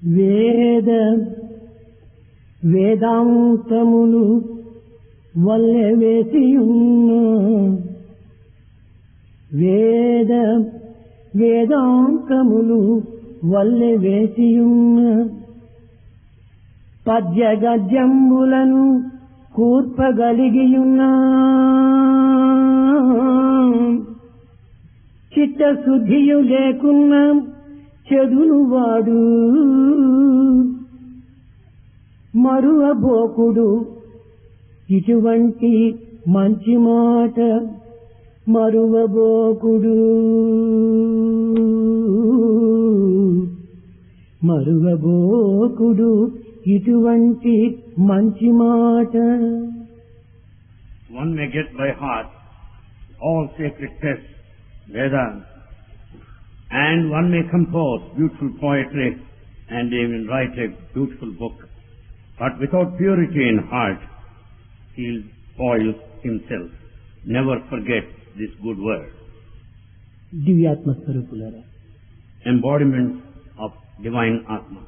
వేద వేదాంతములు వల్లె వేసియున్న వేద వేదాంతములు వల్లె వేసియున్న పద్య గద్యంబులను కూర్పగలిగియున్న చిత్తశుద్ధియు లేకున్న చెదును వాడు మరువబోకుడు ఇటువంటి మంచి మాట మరువబోకుడు మరువబోకుడు ఇటువంటి మంచి మాట. One may get by heart all sacred texts, Vedas, and one may compose beautiful poetry and even write a beautiful book. But without purity in heart, he will spoil himself. Never forget this good word. దివ్యాత్మ స్వరూపులారా, Embodiment of divine Atma.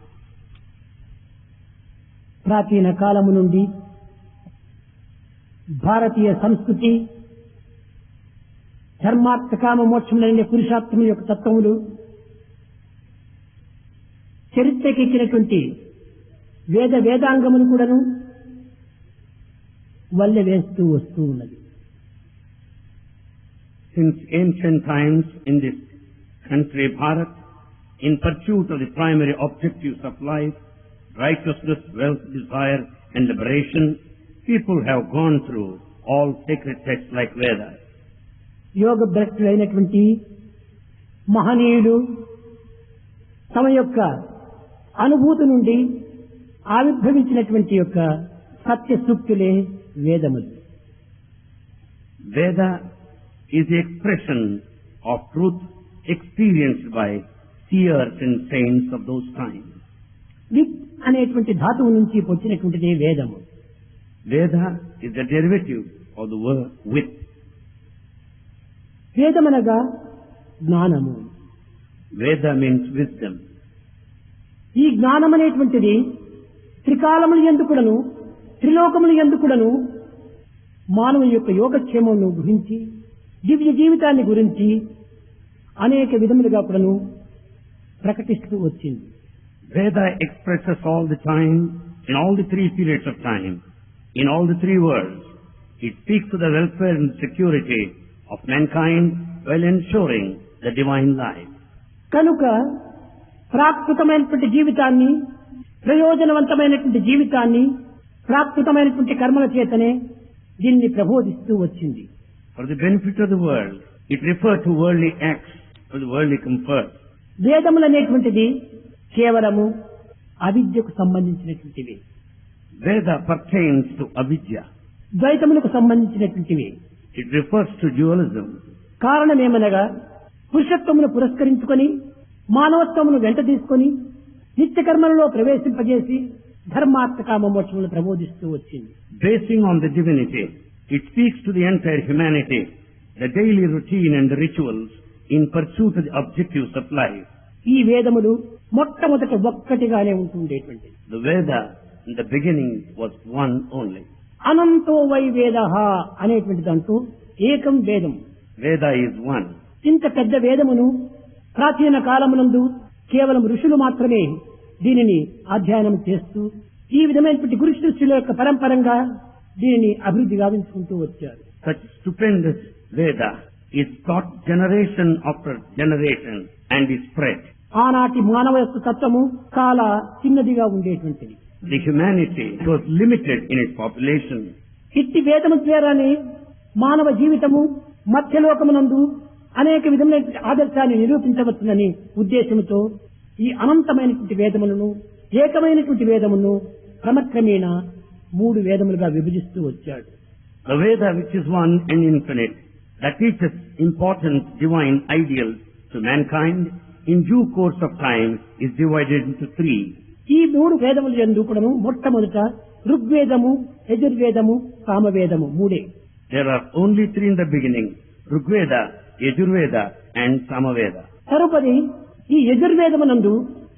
ప్రాచీన కాలము నుండి భారతీయ సంస్కృతి ధర్మార్థ కామ మోక్షములైన పురుషార్థము యొక్క తత్వములు చరిత్రకెక్కినటువంటి వేదాంగములు కూడాను వల్లె వేస్తూ వస్తూ ఉన్నది. Since ancient times in this country, Bharat, in pursuit of the primary objectives of life, righteousness, wealth, desire, and liberation, people have gone through all sacred texts like Vedas. యోగ భ్రష్టులైనటువంటి మహనీయులు తమ యొక్క అనుభూతి నుండి ఆవిర్భవించినటువంటి యొక్క సత్య సూక్తులే వేదములు. Veda is the expression of truth experienced by seers and saints of those times. With అనేటువంటి ధాతువు నుంచి వచ్చినటువంటిదే వేదము. Veda is the derivative of the word with. వేదమనగా జ్ఞానము. Veda means wisdom. ఈ జ్ఞానం అనేటువంటిది త్రికాలముల యందు కూడాను త్రిలోకముల యందు కూడాను మానవుని యొక్క యోగక్షేమమును గురించి దివ్య జీవితాన్ని గురించి అనేక విధములుగా కూడాను ప్రకటిస్తూ వచ్చింది. Veda expresses all the time, in all the three periods of time, in all the three worlds. It speaks to the welfare and security of mankind while ensuring the divine life. కనుక ప్రాకృతమైనటువంటి జీవితాన్ని, ప్రయోజనవంతమైనటువంటి జీవితాన్ని, ప్రాకృతమైనటువంటి కర్మల చేతనే దీన్ని ప్రబోధిస్తూ వచ్చింది. For the benefit of the world, it referred to worldly acts, for the worldly comfort. వేదములు అనేటువంటిది కేవలము అవిద్యకు సంబంధించినటువంటివి. Veda pertains to avidya. ద్వైతములకు సంబంధించినటువంటివి. It refers to dualism. కారణమేమనగా పురుషత్వమును పురస్కరించుకొని మానవత్వమును వెంట తీసుకొని నిత్య కర్మలలో ప్రవేశింపజేసి ధర్మార్థ కామ మోక్షములను ప్రబోధిస్తూ వచ్చింది. Basing on the divinity, it speaks to the entire humanity, the daily routine and the rituals in pursuit of the objectives of life. ఈ వేదములు మొట్టమొదట ఒక్కటిగానే ఉంటుండేటువంటిది. The Veda in the beginning was one only. అనంతో వై వేదః అనేటువంటి దాంట్లో ఏకం వేదం. Veda is one. ఇంత పెద్ద వేదమును ప్రాచీన కాలమునందు కేవలం ఋషులు మాత్రమే దీనిని అధ్యయనం చేస్తూ ఈ విధమైనటువంటి గురు శిష్యుల యొక్క పరంపరంగా దీనిని అభివృద్ధి గావించుకుంటూ వచ్చారు. Such stupendous Veda is taught generation after generation and is spread. ఆనాటి మానవ యొక్క తత్వము చాలా చిన్నదిగా ఉండేటువంటిది. The humanity was limited in its population. ఇట్టి వేదము ద్వారానే మానవ జీవితము మధ్యలోకమునందు అనేక విధమైన ఆదర్శాన్ని నిరూపించవచ్చునని ఉద్దేశంతో ఈ అనంతమైనటువంటి వేదములను, ఏకమైనటువంటి వేదమును క్రమక్రమేణా 3 వేదములుగా విభజిస్తూ వచ్చాడు. The Veda, which is one and infinite, that teaches important divine ideals to mankind, in due course of time is divided into 3. ఈ 3 వేదముల యందు కూడాను మొట్టమొదట ఋగ్వేదము, యజుర్వేదము, సామవేదము 3. There are only 3 in the beginning: Rigveda, Yajurveda and Samaveda. తరుపది ఈ యజుర్వేదమునందు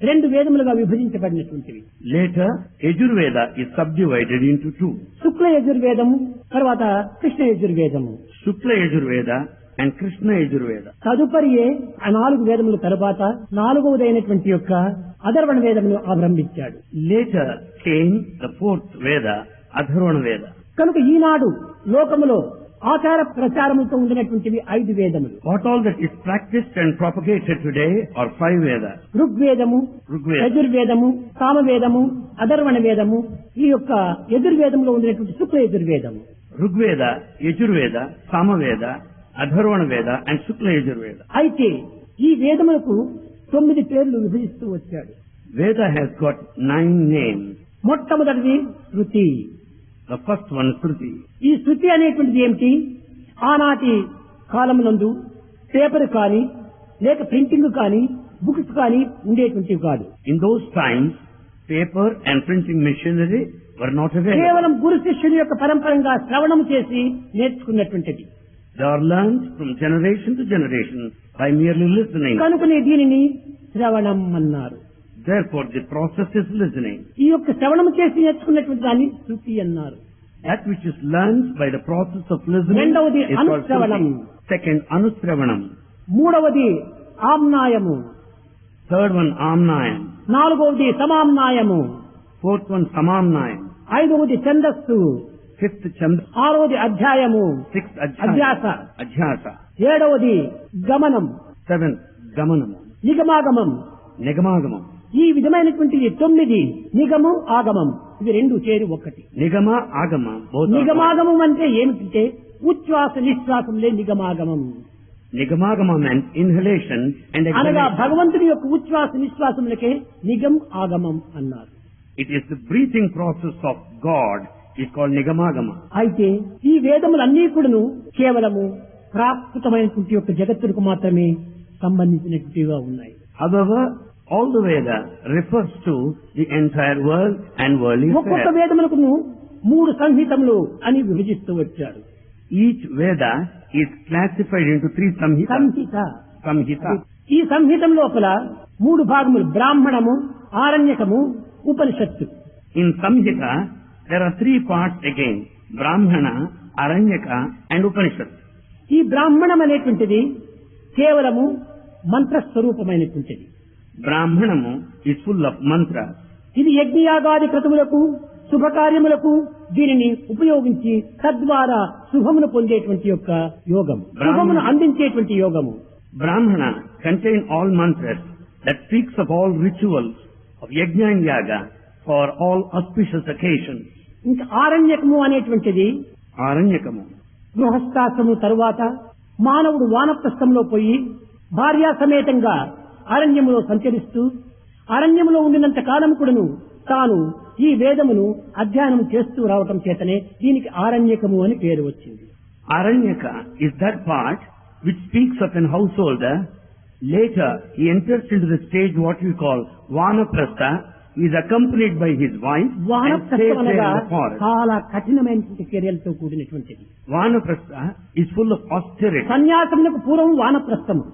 రెండు వేదములుగా విభజించబడినటువంటివి. Later, Yajurveda is subdivided into two. శుక్ల యజుర్వేదము, తర్వాత Krishna యజుర్వేదము. Shukla Yajurveda and Krishna Yajurveda. తదుపరియే ఆ 4 వేదముల తరువాత 4వదైనటువంటి యొక్క అధర్వణ వేదమును ఆరంభించాడు. Later came the 4th Veda, Atharvana Veda. కనుక ఈనాడు లోకములో ఆచార ప్రచారములతో ఉండినటువంటివి 5 వేదములు. What all that is practiced and propagated today are 5 Vedas. ఋగ్వేదము, Rigveda, యజుర్వేదము, సామవేదము, అధర్వణ వేదము, ఈ యొక్క యజుర్వేదంలో ఉండినటువంటి శుక్ల యజుర్వేదము. Rigveda, Yajurveda, Samaveda, Atharvana Veda and Shukla Yajurveda. అయితే ఈ వేదములకు 9 పేర్లు విభజిస్తూ వచ్చాడు. Veda has got 9 names. మొట్టమొదటిది శృతి. The first one is Shruti. ఈ శృతి అనేటువంటిది ఏమిటి? ఆనాటి కాలమునందు పేపర్ కానీ లేక ప్రింటింగ్ కానీ బుక్స్ కానీ ఉండేటువంటివి కాదు. In those times, paper and printing machinery were not available. కేవలం గురు శిష్యుని యొక్క పరంపరంగా శ్రవణం చేసి నేర్చుకున్నటువంటిది. They are learned from generation to generation by merely listening. కనుకనే దీనిని శ్రవణం అన్నారు. Therefore, the process is listening. ఈ యొక్క శ్రవణం చేసి నేర్చుకున్నటువంటి దాన్ని శృతి అన్నారు. That which is learned by the process of listening రెండవది is called అనుశ్రవణం. Shruti. Second, Anusravanam. మూడవది ఆమ్నాయము. Third one, Amnayam. నాలుగవది సమామ్నాయము. Fourth one, Samamnayam. ఐదవది ఛందస్సు. Fifth, Chand. ఆరవది అధ్యాయము. Sixth, అధ్యాస. Adhyasa. ఏడవది గమనం. Seventh, Gamanam. నిగమాగమం. Nigamangamam. ఈ విధమైనటువంటి 9 నిగము ఆగమం, ఇవి రెండు చేరి ఒక్కటి. Nigama, Agama. Both are one. నిగమాగమం అంటే ఏమిటంటే ఉచ్ఛ్వాస నిశ్వాసంలే నిగమాగమం. Nigamagama meant inhalation and అనగా exhalation. భగవంతుని యొక్క ఉచ్ఛ్వాస నిశ్వాసములకే నిగం ఆగమం అన్నారు. It is the breathing process of God is called Nigamagama. అయితే ఈ వేదములన్నీ కూడాను కేవలము ప్రాకృతమైనటువంటి యొక్క జగత్తుకు మాత్రమే సంబంధించినట్టుగా ఉన్నాయి. However, all the Veda refers to the entire world and worldly ఒక్కొక్క affairs. వేదములకు 3 సంహితములు అని విభజిస్తూ వచ్చాడు. Each Veda is classified into 3 samhitas. Samhita. Samhita. ఈ సంహితం లోపల 3 భాగములు బ్రాహ్మణము, ఆరణ్యకము, ఉపనిషత్తు. In Samhita, there are 3 parts again: Brahmana, Aranyaka and Upanishad. ఈ బ్రాహ్మణం అనేటువంటిది కేవలము మంత్రస్వరూపమైనటువంటిది. Brahmanamu is full of mantras. ఇది యజ్ఞయాగాది క్రతువులకు, శుభకార్యములకు దీనిని ఉపయోగించి తద్వారా శుభమును పొందేటువంటి యొక్క యోగం, శుభమును అందించేటువంటి యోగము. Brahmana contain all mantras that speaks of all rituals of yajna and yaga for all auspicious occasions. ఇంకా ఆరణ్యకము అనేటువంటిది Aranyakamu. గృహస్థాశ్రము తరువాత మానవుడు వానప్రస్థంలో పోయి భార్యా సమేతంగా అరణ్యములో సంచరిస్తూ అరణ్యములో ఉండినంత కాలం కూడాను తాను ఈ వేదమును అధ్యయనం చేస్తూ రావటం చేతనే దీనికి ఆరణ్యకము అని పేరు వచ్చింది. Aranyaka is that part which speaks of an householder. Later, he enters into the stage what we call Vanaprastha. He is accompanied by his wife and stays వానప్రస్థం there అనగా in the forest. చాలా కఠినమైనటువంటి చర్యలతో కూడినటువంటిది. Vanaprastha is full of austerity. సన్యాసములకు పూర్వం వానప్రస్థము.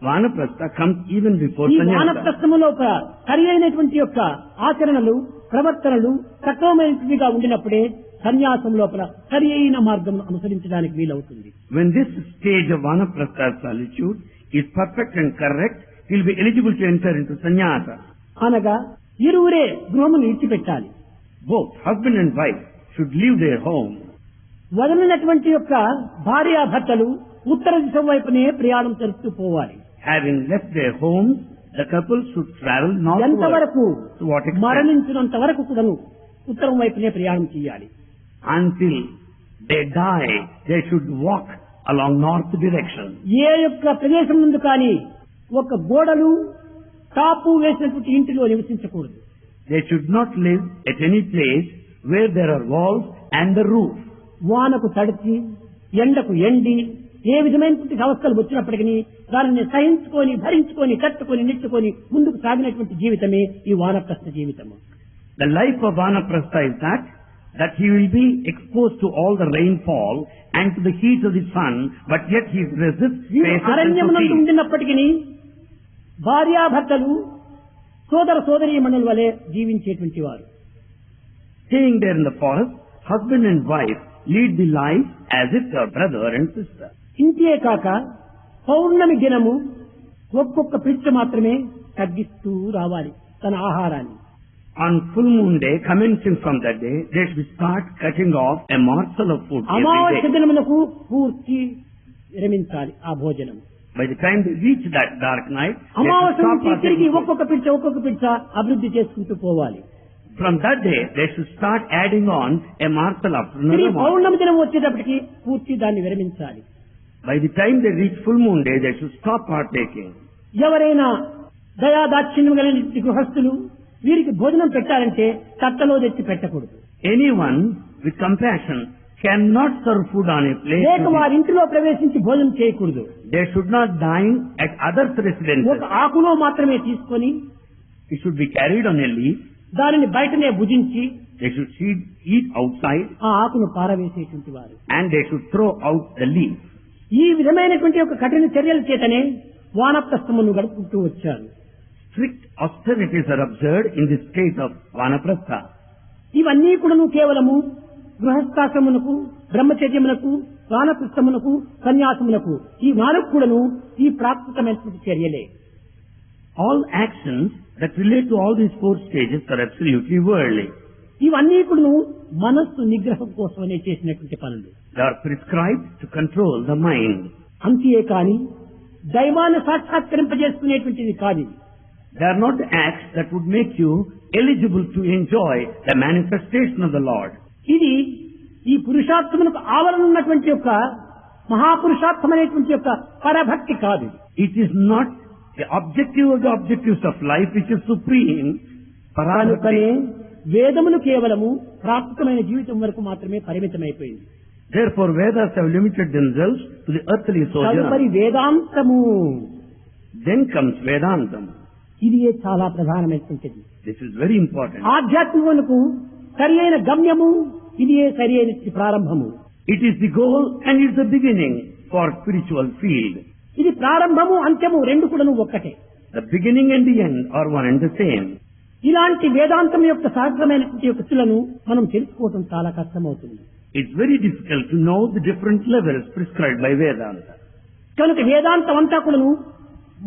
Vanaprastha comes even before ఈ sannyasa. వానప్రస్థములో సరి అయినటువంటి యొక్క ఆచరణలు, ప్రవర్తనలు సక్రమమైనవిగా ఉండినప్పుడే సన్యాసం లోపల సరి అయిన మార్గం అనుసరించడానికి వీలవుతుంది. When this stage of Vanaprastha solitude is perfect and correct, he will be eligible to enter into sannyasa. అనగా ఇరువురే గృహమును విడిచిపెట్టాలి. Both husband and wife should leave their home. వదలినటువంటి యొక్క భార్యాభర్తలు ఉత్తర దిశ వైపునే ప్రయాణం చేస్తూ పోవాలి. Having left their homes, the couple should travel northward. ఎంతవరకు To what extent? మరణించినంత వరకు కూడాను ఉత్తరం వైపునే ప్రయాణం చేయాలి. Until they die, they should walk along north direction. ఏ యొక్క ప్రదేశం నుండి కానీ ఒక గోడలు టాపు వేసినటువంటి ఇంటిలో నివసించకూడదు. They should not live at any place where there are walls and the roof. వానకు తడిచి ఎండకు ఎండి ఏ విధమైనటువంటి అవస్థలు వచ్చినప్పటికీ దానిని సహించుకొని భరించుకొని తట్టుకొని నిట్టుకొని ముందుకు సాగినటువంటి జీవితమే ఈ వానప్రస్థ జీవితము. The life of Vanaprastha is that he will be exposed to all the rainfall and to the heat of the sun, but yet he resists, faces and అరణ్యమునందు proceeds. ఉండినప్పటికీ భార్యాభర్తలు సోదర సోదరీమణుల వలె జీవించేటువంటి వారు. Staying there in the forest, husband and wife lead the life as if they are brother and sister. ఇంతే కాక పౌర్ణమి దినము ఒక్కొక్క పిచ్చ మాత్రమే తగ్గిస్తూ రావాలి తన ఆహారాన్ని. On full moon day, commencing from that day, they should start cutting off a morsel of food every అమావాస్య day. దినమునకు పూర్తి విరమించాలి ఆ భోజనం. By the time they reach that dark night, they should అమావాస్య stop నుంచి తిరిగి partaking food. ఒక్కొక్క పిచ్చ అభివృద్ధి చేసుకుంటూ పోవాలి. From that day, they should start adding on a morsel after తిరిగి another morsel. పౌర్ణమి దినం వచ్చేటప్పటికి పూర్తి దాన్ని విరమించాలి. By the time they reach full moon day, they should stop partaking. ఎవరైనా దయాదాక్షిణ్యం కలిగిన గృహస్థులు వీరికి భోజనం పెట్టాలంటే తట్టలో తెచ్చి పెట్టకూడదు. Anyone with compassion cannot serve food on a plate. లేక వారి ఇంటిలో ప్రవేశించి భోజనం చేయకూడదు. They should not dine at others' residences. ఒక ఆకులో మాత్రమే తీసుకొని It should be carried on a leaf. దానిని బయటనే భుజించి They should eat outside, ఆ ఆకును పారవేసేటువంటి వారు. and they should throw out the leaf. ఈ విధమైనటువంటి ఒక కఠిన చర్యల చేతనే వానప్రస్థమును గడుపుకుంటూ వచ్చారు. Strict austerities are observed in the state of Vanaprastha. ఇవన్నీ కూడాను కేవలము గృహస్థాశ్రమునకు, బ్రహ్మచర్యమునకు, వానప్రస్థమునకు, సన్యాసమునకు ఈ నాలుగు కూడాను ఈ ప్రాకృతమైనటువంటి చర్యలే. All actions that relate to all these four stages are absolutely worldly. ఇవన్నీ కూడాను మనస్సు నిగ్రహం కోసమనే చేసినటువంటి పనులు. They are prescribed to control the mind. అంతే కాని దైవాన్ని సాక్షాత్కరింపజేసుకునేటువంటిది కాదు. They are not the acts that would make you eligible to enjoy the manifestation of the Lord. ఇది ఈ పురుషార్థమునకు ఆవరణ ఉన్నటువంటి యొక్క మహాపురుషార్థమైనటువంటి యొక్క పరభక్తి కాదు. It is not the objective of the objectives of life which is supreme. కనుకనే Parabhakti. వేదములు కేవలము ప్రాకృతమైన జీవితం వరకు మాత్రమే పరిమితమైపోయింది. Therefore, Vedas have limited themselves to the earthly తదుపరి sojourn. వేదాంతము Then comes Vedantam. ఇది చాలా ప్రధానమైనటువంటిది. This is very important. ఆధ్యాత్మికమునకు సరి అయిన గమ్యము ఇది సరి అయిన ప్రారంభము. It is the goal and it is the beginning for spiritual field. ఇది ప్రారంభము అంత్యము రెండు కూడాను ఒక్కటే. The beginning and the end are one and the same. ఇలాంటి వేదాంతం యొక్క సహజమైనటువంటి స్థితులను మనం తెలుసుకోవడం చాలా కష్టమవుతుంది. It's very difficult to know the different levels prescribed by Vedanta. కనుక వేదాంతం అంతా కూడాను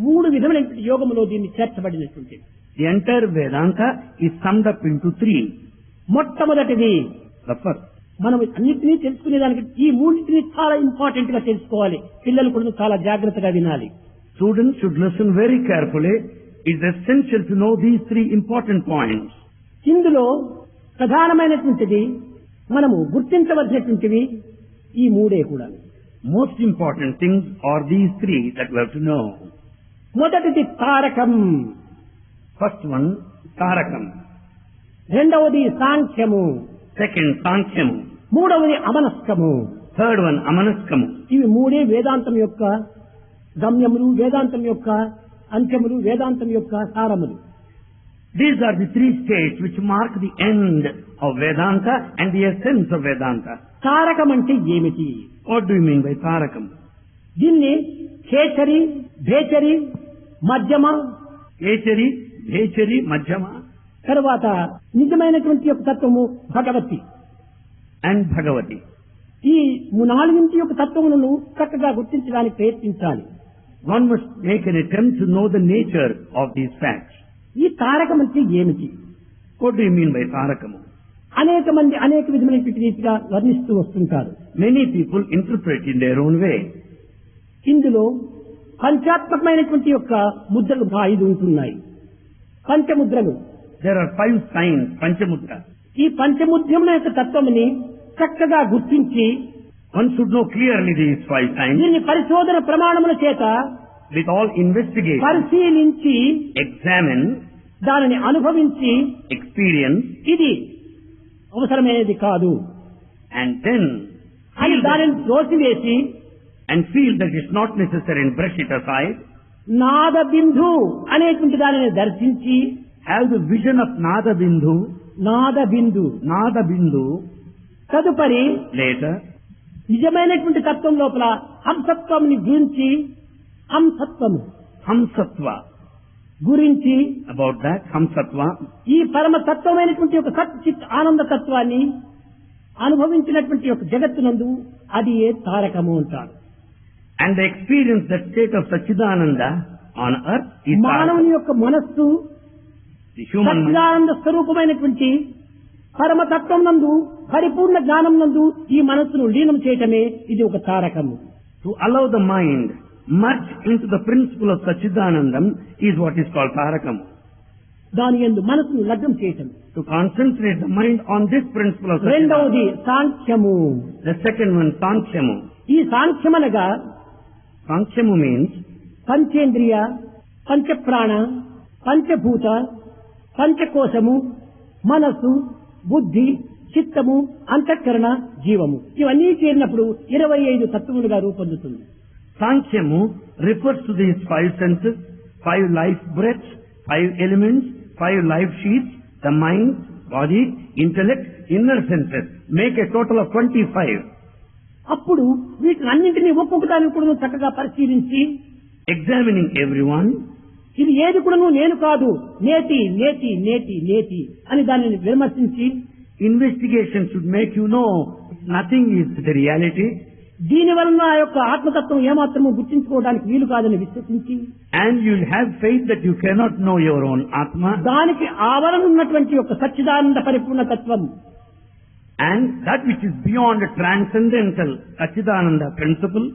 మూడు విధములైన యోగములో దీన్ని చేర్చబడినటువంటిది. The entire Vedanta is summed up into three. మొట్టమొదటిది The first, మనం అన్నింటినీ తెలుసుకునేదానికి ఈ మూడింటిని చాలా ఇంపార్టెంట్ గా తెలుసుకోవాలి. పిల్లలు కూడా చాలా జాగ్రత్తగా వినాలి. students should listen very carefully. It's essential to know these three important points. ఇందులో ప్రధానమైనటువంటిది మనము గుర్తించవలసినటువంటివి ఈ మూడే కూడా. Most important things are these three that we have to know. మొదటిది తారకం, First one, Tarakam. రెండవది సాంఖ్యము, Second, Sankhyamu. మూడవది అమనస్కము. Third one, Amanaskamu. ఇవి మూడే వేదాంతం యొక్క గమ్యములు, వేదాంతం యొక్క అంత్యములు, వేదాంతం యొక్క సారములు. These are the three states which mark the end of Vedanta and the essence of Vedanta. Tarakam అంటే ఏమిటి? What do you mean by Tarakam? దీన్ని ఖేచరి, భేచరి, మధ్యమ, Echari, Bhechari, Madhyama తరువాత నిజమైనటువంటి యొక్క తత్వము భగవతి. and Bhagavati. ఈ నాలుగింటి యొక్క తత్వములను చక్కగా గుర్తించడానికి ప్రయత్నించాలి. One must make an attempt to know the nature of these facts. ఈ తారకం అంటే ఏమిటి? What do you mean by Tarakam? అనేక మంది అనేక విధమైనటువంటి రీతిగా వర్ణిస్తూ వస్తుంటారు. Many people interpret in their own way. ఇందులో పంచాత్మకమైనటువంటి యొక్క ముద్రలు 5 ఉంటున్నాయి. పంచముద్రలు. There are 5 signs, Panchamudra. ఈ పంచముద్రముల యొక్క తత్వముని చక్కగా గుర్తించి One should know clearly these 5 signs. దీన్ని పరిశోధన ప్రమాణముల చేత With all investigation, పరిశీలించి examine, దానిని అనుభవించి experience, ఇది అవసరమైనది కాదు and then అని దానిని త్రోసివేసి and feel that it's not necessary and brush it aside. నాద బిందు అనేటువంటి దానిని దర్శించి Have the vision of Nada Bindhu, Nada Bindu Nada Bindhu. తదుపరి Later, నిజమైనటువంటి తత్వం లోపల హంసత్వంని గురించి హంసత్వము Hamsatva. గురించి about that Hamsatva, ఈ పరమ తత్వమైనటువంటి ఒక సత్ చిత్ ఆనంద తత్వాన్ని అనుభవించినటువంటి ఒక జగత్తునందు అది ఏ తారకము అంటారు. and they experience that state of Sachidananda on earth is మానవుని యొక్క మనస్సు the human mind. సచ్చిదానంద స్వరూపమైనటువంటి పరమతత్వం నందు పరిపూర్ణ జ్ఞానం నందు ఈ మనస్సును లీనం చేయటమే ఇది ఒక తారకము. To allow the mind merge into the principle of Sachidanandam is what is called Tarakam. దాని యందు మనసును లగ్నం చేయటం. To concentrate the mind on this principle of రెండవది Sachidanandam. సాంఖ్యము. The second one, Sankhyamu. ఈ సాంఖ్యమనగా Sankhyamu means పంచేంద్రియ, పంచప్రాణ, పంచభూత, పంచకోశము, మనస్సు, బుద్ధి, చిత్తము, అంతఃకరణ, జీవము ఇవన్నీ చేరినప్పుడు 25 తత్వములుగా రూపొందుతుంది. Sankhyamu refers to these 5 senses, 5 life breaths, 5 elements, 5 life sheets, the mind, body, intellect, inner senses. Make a total of 25. అప్పుడు వీటిని అన్నింటినీ ఒక్కొక్క దాన్ని కూడా చక్కగా పరిశీలించి Examining everyone, ఇది ఏది కూడాను నేను కాదు, నేతి నేతి నేతి నేతి అని దానిని విమర్శించి investigation should make you know nothing is the reality, దీని వలన ఆ యొక్క ఆత్మతత్వం ఏమాత్రము గుర్తించుకోవడానికి వీలు కాదని విశ్వసించి and you'll have faith that you cannot know your own Atma, దానికి ఆవరణ ఉన్నటువంటి యొక్క సచ్చిదానంద పరిపూర్ణ తత్వం and that which is beyond the transcendental Sachidananda principle,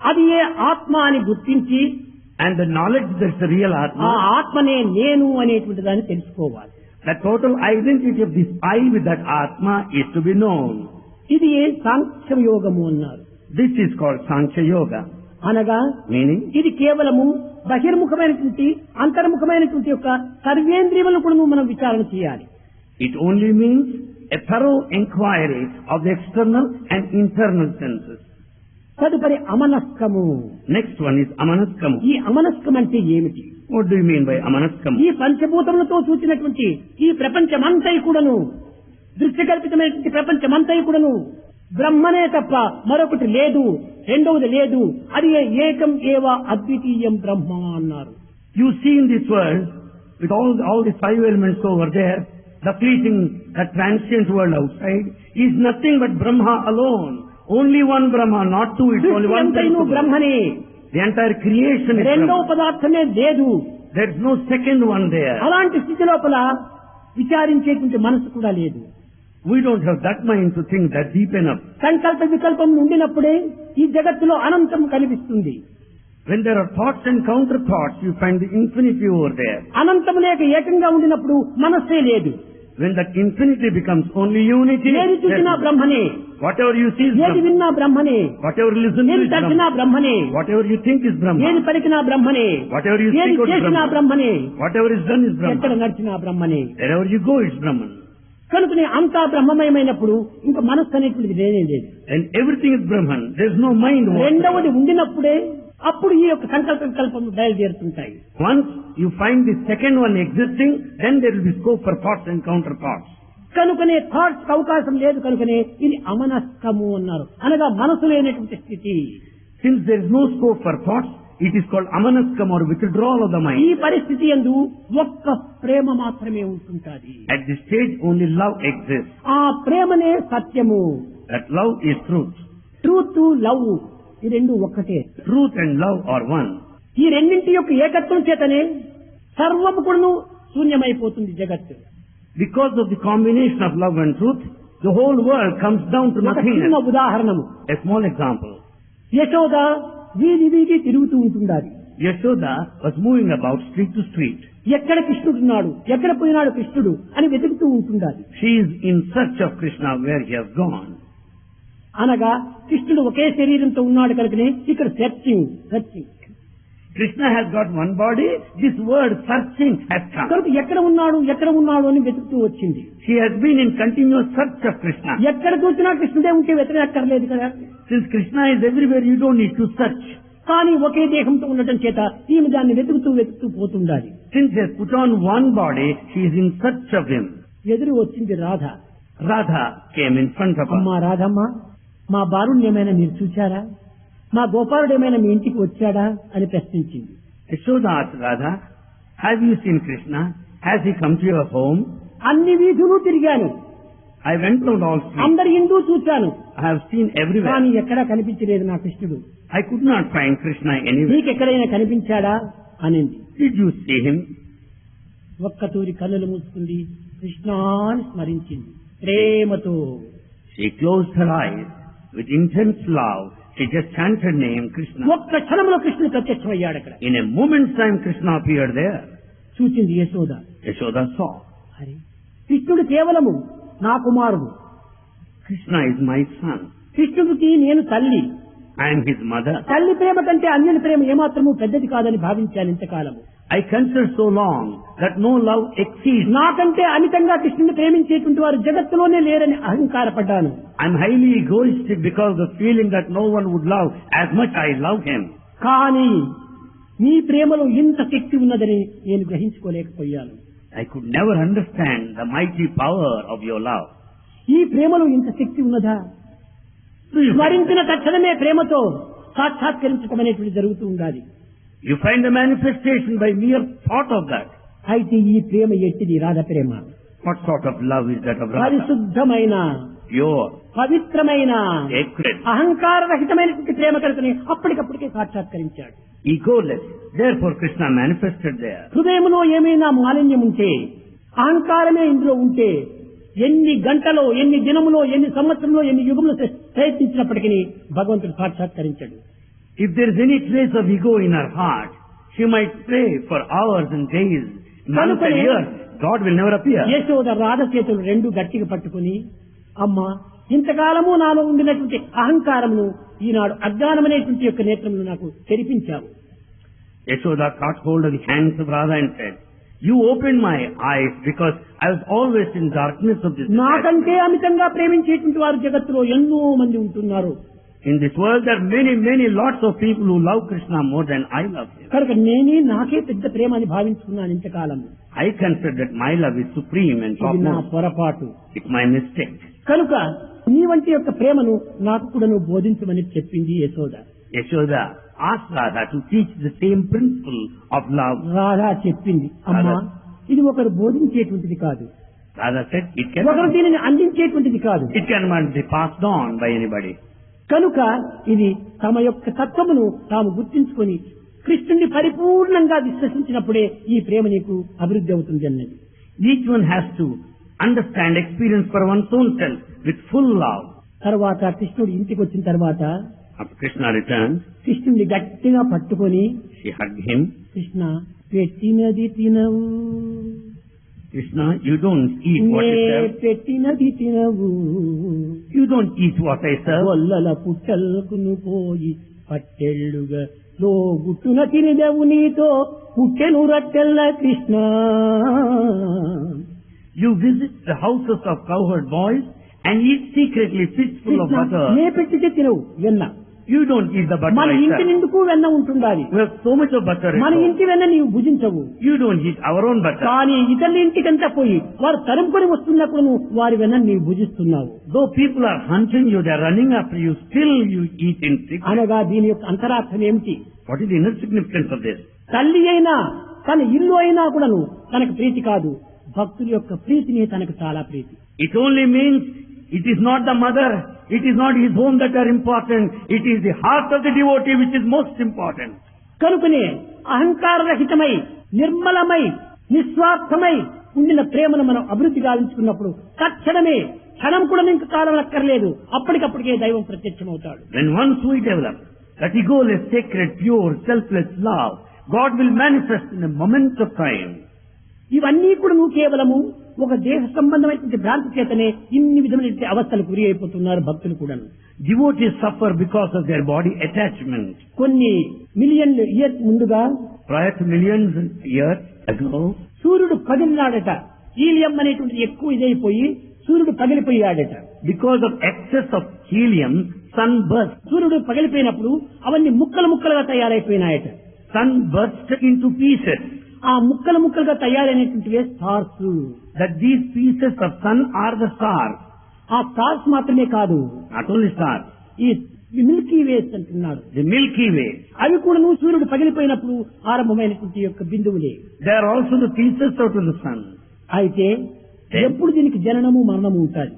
అది ఏ ఆత్మ అని గుర్తించి and the knowledge that the real ఆ Atma, ఆత్మనే నేను అనేటువంటి దాన్ని తెలుసుకోవాలి. the total identity of this I with that Atma is to be known. ఇది ఏ సాంఖ్య యోగము అన్నారు. This is called Sankhya Yoga, అనగా meaning ఇది కేవలము బహిర్ముఖమైనటువంటి అంతర్ముఖమైనటువంటి యొక్క సర్వేంద్రియములను కూడా మనం విచారణ చేయాలి. it only means a thorough inquiry of the external and internal senses. తదుపరి అమనస్కము. Next one is Amanaskamu. ఈ అమనస్కం అంటే ఏమిటి? What do you mean by Amanaskamu? ఈ పంచభూతములతో చూచినటువంటి ఈ ప్రపంచమంతా కూడాను దృశ్యకల్పితమైనటువంటి ప్రపంచమంతా కూడాను బ్రహ్మనే తప్ప మరొకటి లేదు, రెండవది లేదు, అది ఏకం ఏవ అద్వితీయం బ్రహ్మ అన్నారు. You see in this world, with all the 5 elements over there, the fleeting, the transient world outside is nothing but Brahma alone. Only one Brahma, not two, it's only one సృష్టి principle. బ్రహ్మనే, The entire creation is రెండవ Brahma. పదార్థమే లేదు. There is no second one there. అలాంటి స్థితి లోపల విచారించేటువంటి మనసు కూడా లేదు. We don't have that mind to think that deep enough. సంకల్ప వికల్పం ఉండినప్పుడే ఈ జగత్తులో అనంతం కనిపిస్తుంది. When there are thoughts and counter thoughts, you find the infinity over there. అనంతం లేక ఏకంగా ఉండినప్పుడు మనస్సే లేదు. When that infinity becomes only unity, ఏది చూసినా బ్రహ్మనే, whatever you see is ఏది Brahma. విన్నా బ్రహ్మనే, Whatever you listen to ఏది is తలచినా Brahma. బ్రహ్మనే, Whatever you think is Brahma. ఏది పలికినా బ్రహ్మనే, Whatever you ఏది speak out is చేసినా Brahma. బ్రహ్మనే, Whatever is done is ఎక్కడ Brahma. నడిచినా బ్రహ్మనే. Wherever you go, it's Brahman. కనుకనే అంతా బ్రహ్మమయమైనప్పుడు ఇంకా మనస్సు అనేటువంటిది లేనే లేదు. And everything is Brahman. There's no mind. రెండవది ఉండినప్పుడే అప్పుడు ఈ యొక్క సంకల్ప వికల్పం బయలుదేరుతుంటాయి. Once you find the second one existing, then there will be scope for thoughts and counter thoughts. కనుకనే థాట్స్ అవకాశం లేదు, కనుకనే ఇది అమనస్కము అన్నారు, అనగా మనసు లేనటువంటి స్థితి. Since there is no scope for thoughts, it is called amanaskam or withdrawal of the ఈ mind. పరిస్థితి యందు ఒక్క ప్రేమ మాత్రమే ఉంటుంటాది. At this stage, only love exists. ఆ ప్రేమనే సత్యము. That love is truth. Truth, love ఈ రెండు ఒక్కటే. Truth and love are one. ఈ రెండింటి యొక్క ఏకత్వం చేతనే సర్వము కూడాను శూన్యమైపోతుంది జగత్తు. Because of the combination of love and truth, the whole world comes down to ఒక చిన్న nothingness. ఉదాహరణము. A small example. Yashoda వీధి వీధి తిరుగుతూ ఉంటుండాలి. Yashoda was moving about street to street. ఎక్కడ కృష్ణుడున్నాడు, ఎక్కడ పోయినాడు కృష్ణుడు అని వెతుకుతూ ఉంటుండాలి. She is in search of Krishna where he has gone. అనగా కృష్ణుడు ఒకే శరీరంతో ఉన్నాడు కనుకనే ఇక్కడ searching searching. Krishna has got one body, this word searching has come. కనుక ఎక్కడ ఉన్నాడు అని వెతుకుతూ వచ్చింది. She has been in continuous search of Krishna. ఎక్కడ చూసినా కృష్ణుడే ఉంటే వెతకక్కర్లేదు కదా. Since Krishna is everywhere, you don't need to search. కానీ ఒకే దేహంతో ఉండటం చేత ఈమె దాన్ని వెతుకుతూ పోతుండాలి. Since he has put on one body, she is in search of him. ఎదురు వచ్చింది Radha. Radha came in front of her. అమ్మా రాధమ్మ, మా బాలుణ్ణి ఏమైనా మీరు చూచారా, మా గోపాలుడు ఏమైనా మీ ఇంటికి వచ్చాడా అని ప్రశ్నించింది. Yashoda asked Radha, Have you seen Krishna? Has he come to your home? అన్ని వీధులు తిరిగాను, I went round all streets. అందరి ఇంటూ చూచాను, I have seen everywhere. కానీ ఎక్కడా కనిపించలేదు నా కృష్ణుడు. I could not find Krishna anywhere. నీకెక్కడైనా కనిపించాడా అనింది. Did you see him? ఒక్కతూరి కన్నులు మూసుకుంది, కృష్ణాన్ని స్మరించింది ప్రేమతో. She closed her eyes with intense love. She just chanted name Krishna. ఒక్క క్షణంలో కృష్ణుడు ప్రత్యక్షమయ్యాడు అక్కడ. In a moment's time, Krishna appeared there. చూచింది యశోద. Yashoda saw. అరే, కృష్ణుడు కేవలము నా కుమారుడు, Krishna is my son. కృష్ణుడికి నేను తల్లి. I am his mother. తల్లి ప్రేమ కంటే అన్యుని ప్రేమ ఏమాత్రము పెద్దది కాదని భావించాను ఇంతకాలము. I considered so long that no love exceeds. నాకంటే అమితంగా కృష్ణుని ప్రేమించేటువంటి వారు జగత్తులోనే లేరని అహంకారపడ్డాను. I am highly egoistic because of the feeling that no one would love as much I love him. కానీ నీ ప్రేమలో ఇంత శక్తి ఉన్నదని నేను గ్రహించుకోలేకపోయాను. I could never understand the mighty power of your love. ఈ ప్రేమలో ఇంత శక్తి ఉన్నదా? స్మరించిన తక్షణమే ప్రేమతో సాక్షాత్కరించడం అనేటువంటి జరుగుతూ ఉండాలి. You find the manifestation by mere thought of that. అయితే ఈ ప్రేమ ఎట్టిది? రాధ ప్రేమ. What sort of love is that of Radha? పరిశుద్ధమైన, Pure, పవిత్రమైన, sacred, అహంకార రహితమైనటువంటి ప్రేమ కనుకనే అప్పటికప్పటికే సాక్షాత్కరించాడు. egoless. Therefore Krishna manifested there. హృదయంలో ఏమైనా మాలిన్యం ఉంటే, అహంకారమే ఇందులో ఉంటే, ఎన్ని గంటలో, ఎన్ని దినములో, ఎన్ని సంవత్సరంలో, ఎన్ని యుగంలో ప్రయత్నించినప్పటికీ భగవంతుడు సాక్షాత్కరించాడు. If there is any trace of ego in her heart, she might pray for hours and days, months and years. God will never appear. Yashoda Radha చేతులు రెండు గట్టిగా పట్టుకుని, అమ్మా, ఇంతకాలము నాలో ఉండినటువంటి అహంకారమును ఈనాడు అజ్ఞానమనేటువంటి యొక్క నేత్రమును నాకు తెరిపించావు. Yashoda caught hold of the hands of Radha and said, you opened my eyes because I was always in darkness of this. నాకంటే అమితంగా ప్రేమించేటువంటి వారు జగత్తులో ఎన్నో మంది ఉంటున్నారు. In this world there are many lots of people who love Krishna more than I love him. కనుక నాకే పెద్ద ప్రేమ అని భావించుకున్నాను ఇంతకాలం. I consider that my love is supreme and ఇది నా topmost. పొరపాటు. It's my mistake. కనుక నీ వంటి యొక్క ప్రేమను నాకు కూడా నువ్వు బోధించమని చెప్పింది Yashoda. Yashoda asked Radha to teach the same principle of love. Radha చెప్పింది, అమ్మా, ఇది ఒకరు బోధించేటువంటిది కాదు, Radha said, ఒకరు దీనిని అందించేటువంటిది కాదు. it cannot be passed on by anybody. కనుక ఇది తమ యొక్క తత్వమును తాము గుర్తించుకొని కృష్ణుని పరిపూర్ణంగా విశ్వసించినప్పుడే ఈ ప్రేమ నీకు అభివృద్ధి అవుతుంది అన్నది. Each one has to understand, experience for one's own self with full love. తర్వాత కృష్ణుడు ఇంటికి వచ్చిన తర్వాత After Krishna returned, కృష్ణుడిని గట్టిగా పట్టుకొని, she hugged him. కృష్ణ, పెట్టినది తినవు, Krishna, you don't eat what you serve. పెట్టినది తినవు, You don't eat what I serve. గొల్లల పుట్టల్కును పోయి పట్టెళ్ళుగా లో గుట్టున తినదవు, నీతో పుట్టెను రట్టెల్ల Krishna. You visit the houses of cowherd boys and eat secretly fish full of butter. నే పెట్టితే తినవు వెన్న. You don't eat the butter మన I ఇంటి serve. నిండుకు వెన్న ఉంటుండాలి. We have so much of butter at మన home. ఇంటి వెన్న నీవు భుజించవు. You don't eat our own butter. కానీ ఇతరుల ఇంటికంతా పోయి వారు తరుముకొని వస్తున్నప్పుడు నువ్వు వారి వెన్న నీవు భుజిస్తున్నావు. Though people are hunting you, they are running after you, still you eat in secret. అనగా దీని యొక్క అంతరార్థం ఏమిటి? What is the inner significance of this? తల్లి అయినా తన ఇల్లు అయినా కూడాను తనకు ప్రీతి కాదు, భక్తుల యొక్క ప్రీతిని తనకు చాలా ప్రీతి. It only means it is not the mother, it is not his home that are important, it is the heart of the devotee which is most important. కనుకనే అహంకార రహితమై, నిర్మలమై, నిస్వార్థమై ఉండిన ప్రేమను మనం అభివృద్ధి గావించుకున్నప్పుడు తక్షణమే క్షణం కూడా ఇంక కాలం అక్కర్లేదు, అప్పటికప్పటికే దైవం ప్రత్యక్షమవుతాడు. When once we develop that egoless, sacred, pure, selfless love, God will manifest in a moment of time. ఇవన్నీ కూడా నువ్వు కేవలము ఒక దేహ సంబంధమైనటువంటి భ్రాంతి చేతనే ఇన్ని విధమైనటువంటి అవస్థలు గురి అయిపోతున్నారు భక్తులు కూడా. Devotees suffer because of their body attachment. కొన్ని మిలియన్ ఇయర్స్ ముందుగా, Prior to millions of years ago, సూర్యుడు పగిలినాడట. హీలియం అనేటువంటిది ఎక్కువ ఇదైపోయి సూర్యుడు పగిలిపోయాడట. because of excess of helium, sun burst. సూర్యుడు పగిలిపోయినప్పుడు అవన్నీ ముక్కలు ముక్కలుగా తయారైపోయినాయట. Sun burst into pieces. ఆ ముక్కలు ముక్కలుగా తయారైనటువంటివే stars. That these pieces of sun are the stars. ఆ స్టార్స్ మాత్రమే కాదు, Not only stars. ఈ మిల్కీ వేస్ అంటున్నాడు. The Milky Way. అవి కూడా సూర్యుడు పగిలిపోయినప్పుడు ఆరంభమైనటువంటి యొక్క బిందువులే. They are also the pieces out of the sun. అయితే ఎప్పుడు దీనికి జననము మరణము ఉంటాయి.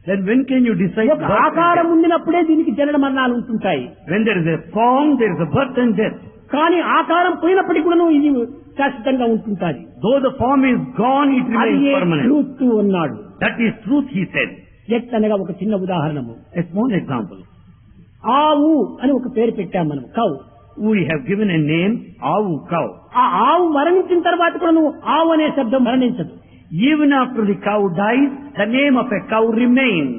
Then when can you decide? ఒక ఆకారం ఉండినప్పుడే దీనికి జనన మరణాలు ఉంటుంటాయి. When there is a form, there is a birth and death. కానీ ఆకారం పోయినప్పటికీ కూడా ఇది శాశ్వతంగా ఉంటుంటాది. Though the form is gone, it remains permanent. Truth అన్నాడు. That is truth, he said. ఎట్లనగా ఒక చిన్న ఉదాహరణము. A small example. ఆవు అని ఒక పేరు పెట్టాం మనం, cow. We have given a name, Avu, cow. ఆ ఆవు మరణించిన తర్వాత కూడా ఆవు అనే శబ్దం మరణించదు. Even after the cow dies, the name of a cow remains.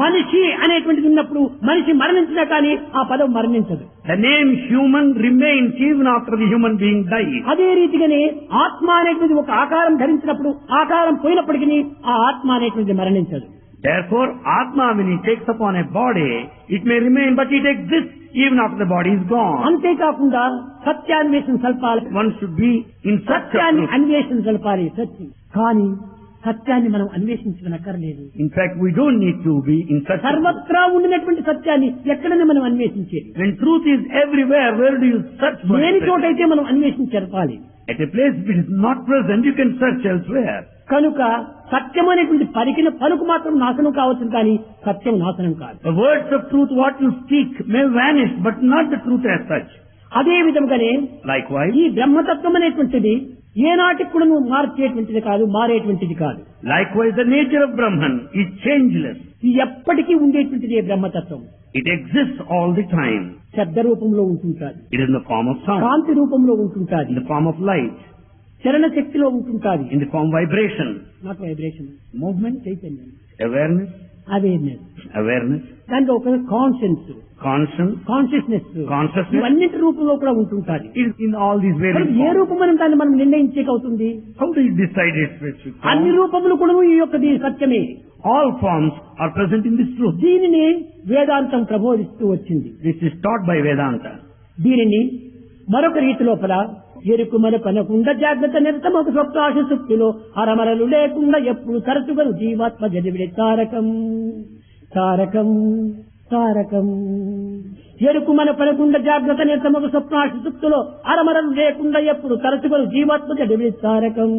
మనిషి అనేటువంటిది ఉన్నప్పుడు మనిషి మరణించినా కానీ ఆ పదం మరణించదు. The name human remains even after the human being dies. అదే రీతిగానే ఆత్మ అనేటువంటిది ఒక ఆకారం ధరించినప్పుడు ఆకారం పోయినప్పటికీ ఆ ఆత్మ అనేటువంటిది మరణించదు. Therefore, Atma, when he takes upon a body, it may remain, but it exists even after the body is gone. అంతేకాకుండా సత్యాన్వేషణ సల్పాలి. One should be in such a సత్యాన్ని truth. అన్వేషణ సల్పాలి సత్యం. కానీ సత్యాన్ని మనం అన్వేషించనక్కర్లేదు. In fact, we don't need to be in such a truth. సర్వత్రా ఉండినటువంటి సత్యాన్ని ఎక్కడైనా మనం అన్వేషించేది. When truth is everywhere, where do you search for లేని it? చోటైతే మనం అన్వేషించాలి. At a place which is not present, you can search elsewhere. కనుక సత్యం అనేటువంటి పలికిన పలుకు మాత్రం నాశనం కావచ్చు, కానీ సత్యం నాశనం కాదు. The words of truth, what you speak, may vanish, but not the truth as such. అదే విధంగానే Likewise, ఈ బ్రహ్మతత్వం అనేటువంటిది ఏనాటికి కూడా మార్చేటువంటిది కాదు, మారేటువంటిది కాదు. likewise, the nature of Brahman is changeless. ఇది ఎప్పటికీ ఉండేటువంటిది బ్రహ్మతత్వం. It exists all the time. శబ్ద రూపంలో ఉంటుంటాది, It is in the form of sound, కాంతి రూపంలో ఉంటుంటాది, in the form of light, చలన శక్తిలో ఉంటుంటాది. in the form of vibration, not vibration, movement, చైతన్యం, awareness, awareness, దాంట్లో ఒక కాన్షియన్స్, conscience, కాన్షియస్నెస్, ఇవన్నింటి రూపంలో కూడా ఉంటుంటాది. is in all these various A forms. రూపం అని దాన్ని మనం నిర్ణయించేకి అవుతుంది? How do you decide its specific form? అన్ని రూపములు కూడా ఈ యొక్క సత్యమే. All forms are present in this truth. దీనిని వేదాంతం ప్రబోధిస్తూ వచ్చింది. This is taught by Vedanta. దీనిని మరొక రీతి లోపల ఎరుకు మనకనకుండా జాగ్రత్త నిరతం ఒక స్వప్నాశ సుప్తిలో అరమరలు లేకుండా ఎప్పుడు తరచుగా జీవాత్మ జడివిడే తారకం తారకం తారకం. ఎరుకు మన పనకుండా జాగ్రత్త నిరతం ఒక స్వప్నాశ సుప్తిలో అరమరలు లేకుండా ఎప్పుడు తరచుగా జీవాత్మ జడివిడే తారకం.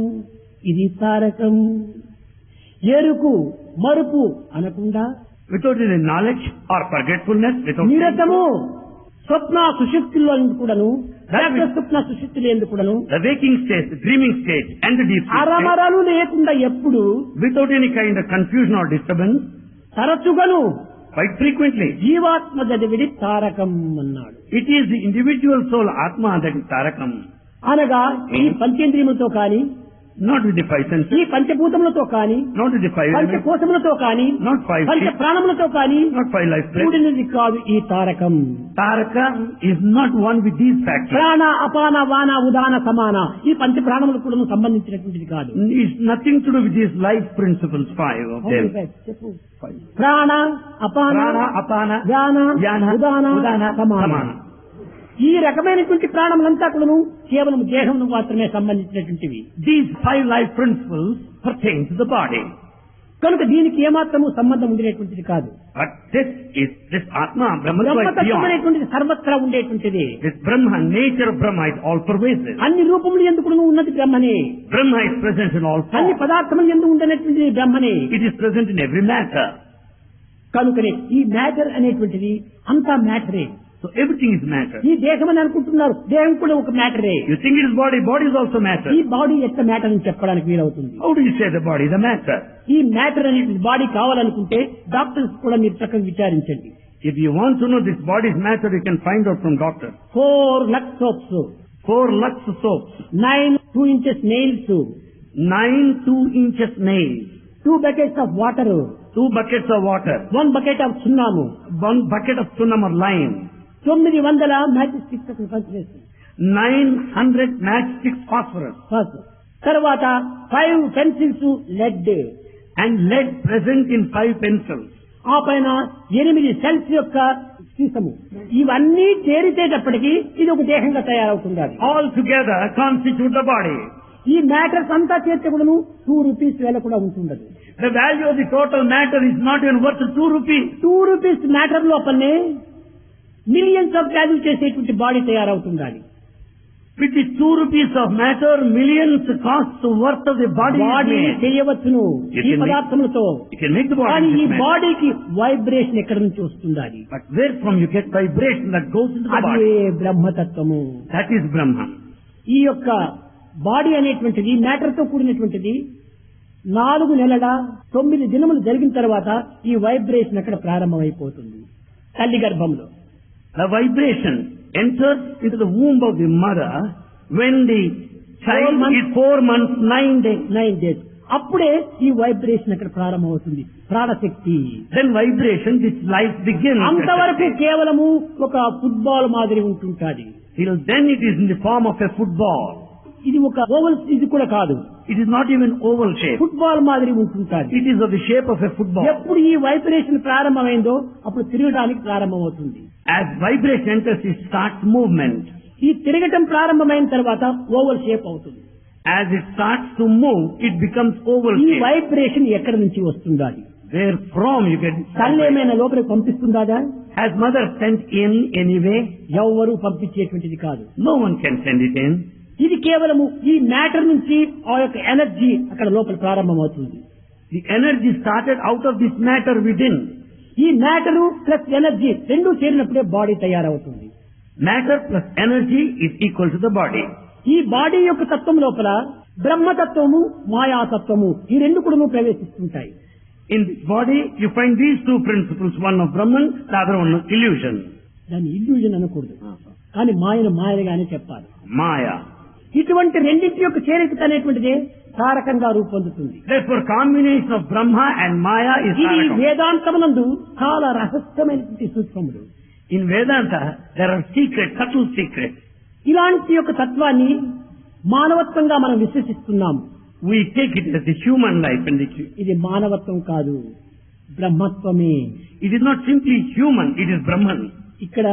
ఇది తారకం. ఎరుకు మరుపు అనకుండా Without any knowledge or forgetfulness, without నిరతము స్వప్న సుషుప్తిలో కూడాను, స్వప్న సుషుప్తిలో ఎందుకు కూడాను the waking stage, the dreaming stage, and the deep sleep stage, అరమరలు లేకుండా ఎప్పుడు without any kind of confusion or disturbance, తరచుగాను quite frequently, జీవాత్మ జడివిడి తారకం అన్నాడు. it is the individual soul Atma that is Tarakam. అనగా ఈ పంచేంద్రియములతో కానీ, Not with the five senses, ఈ పంచభూతములతో కానీ, not with the five elements, పంచకోశములతో కానీ, not five పంచ sheep, ప్రాణములతో కానీ not five life breaths. కూడినది కాదు ఈ Tarakam. Taraka is not one with these factors. ప్రాణ అపాన వాన ఉదాన సమాన ఈ పంచ ప్రాణములకు కూడా సంబంధించినటువంటిది కాదు. It's nothing to do with these life principles, five of them. చెప్పు. Five. ప్రాణ అపాన Prana, Apana, వ్యాన Yana, Udana Udana, సమాన. Samana. ఈ రకమైనటువంటి ప్రాణములంతా కూడాను కేవలం దేహమును మాత్రమే సంబంధించినటువంటివి. These five life principles pertain to the body. కనుక దీనికి ఏమాత్రము సంబంధం ఉండేటువంటిది కాదు. But this Atma, Brahma is బ్రహ్మతత్వం beyond. అనేటువంటిది సర్వత్రా ఉండేటువంటిది. This Brahma, nature of Brahma is all pervasive. అన్ని రూపములు ఎందుకు ఉన్నది బ్రహ్మనే. Brahma is present in all అన్ని forms. పదార్థములు ఎందుకు ఉండనటువంటిది బ్రహ్మనే. It is present in every matter. కనుకనే ఈ మ్యాటర్ అనేటువంటిది అంతా మ్యాటరే. So everything is matter. ఈ దేహం అని అనుకుంటున్నారు, దేహం కూడా ఒక మ్యాటరే. You think it is body, body is also matter. ఈ బాడీ ఎట్లా మ్యాటర్ అని చెప్పడానికి వీలవుతుంది? How do you say the body is a matter? ఈ మ్యాటర్ అనేది బాడీ కావాలనుకుంటే డాక్టర్స్ కూడా మీరు చక్కగా విచారించండి. If you want to know this body's matter, you can find out from doctor. 4 Lux soaps, 4 Lux soaps, 9 2 inches nails, 9 2 inches nails, 2 buckets of water, 2 buckets of water, 1 bucket of సున్నాము, 1 bucket of sunnam or lime, 900 magic sticks consideration, 900 matchsticks phosphorus, తర్వాత 5 pencils lead, and lead present in 5 pencils. ఆ పైన 8 cells యొక్క సీసము. ఇవన్నీ చేరితేటప్పటికీ ఇది ఒక దేహంగా తయారవుతుంది. All together constitute the body. ఈ మ్యాటర్స్ అంతా చేస్తే కూడా 2 రూపీస్ వేల కూడా ఉంటుండదు. The value of the total matter is not even worth 2 rupees. 2 rupees matter లోపలనే మిలియన్స్ ఆఫ్ వాల్యూ చేసేటువంటి body తయారవుతుండాలి. With the 2 rupees of matter, millions costs worth of the body is body made. చేయవచ్చును ఈ పదార్థములతో. You can make the కానీ body ఈ with matter. బాడీకి vibration ఎక్కడి నుంచి వస్తుండాలి? But where from you get vibration that goes into the అదే body? బ్రహ్మతత్వము. That is Brahman. ఈ యొక్క బాడీ అనేటువంటిది మ్యాటర్ తో కూడినటువంటిది. 4 నెలల 9 దినములు జరిగిన తర్వాత ఈ వైబ్రేషన్ అక్కడ ప్రారంభమైపోతుంది తల్లి గర్భంలో. The vibration enters into the womb of the mother when the child is 4 months, 9 days. 9 days. అప్పుడే ఈ వైబ్రేషన్ అక్కడ ప్రారంభమవుతుంది. ప్రాణశక్తి. Then vibration, this life begins. అంతవరకు కేవలము ఒక ఫుట్బాల్ మాదిరి ఉంటుంటాది. Till then it is in the form of a football. ఇది ఒక ఓవల్, ఇది కూడా కాదు. It is not even oval shape. Football మాదిరి ఉంటుంటాది. It is of the shape of a football. ఎప్పుడు ఈ వైబ్రేషన్ ప్రారంభమైందో అప్పుడు తిరగడానికి ప్రారంభమవుతుంది. As vibration enters, it starts movement. ఈ తిరగటం ప్రారంభమైన తర్వాత ఓవల్ షేప్ అవుతుంది. As it starts to move, it becomes oval ఈ shape. వైబ్రేషన్ ఎక్కడి నుంచి వస్తుండాలి? Where from you get తల్లి ఏమైనా లోపలికి పంపిస్తుందా? Has mother sent in anyway? ఎవరు పంపించేటువంటిది కాదు. No one can send it in. ఇది కేవలము ఈ మ్యాటర్ నుంచి ఆ యొక్క ఎనర్జీ అక్కడ లోపల ప్రారంభమవుతుంది. The energy started out of this matter within. ఈ మ్యాటరు ప్లస్ ఎనర్జీ రెండు చేరినప్పుడే బాడీ తయారవుతుంది. Matter plus energy is equal to the body. ఈ బాడీ యొక్క తత్వం లోపల బ్రహ్మతత్వము మాయాతత్వము ఈ రెండు కూడా ప్రవేశిస్తుంటాయి. In this body, you find these 2 principles, one of Brahman, the other one of illusion. దాన్ని ఇల్యూజన్ అనకూడదు, కానీ మాయను మాయగానే చెప్పాలి. Maya. ఇటువంటి రెండింటి యొక్క చేరిక అనేటువంటిదే తారకంగా రూపొందుతుంది. Therefore, combination of Brahma and Maya is ఇది Tarakam. వేదాంతమునందు చాలా రహస్యమైనటువంటి సూక్ష్మములు. In Vedanta, there are secrets, subtle secrets. ఇలాంటి యొక్క తత్వాన్ని మానవత్వంగా మనం విశ్వసిస్తున్నాం. We take it as the human life and ఇది మానవత్వం కాదు, బ్రహ్మత్వమే. it is not simply human, it is Brahman. ఇక్కడ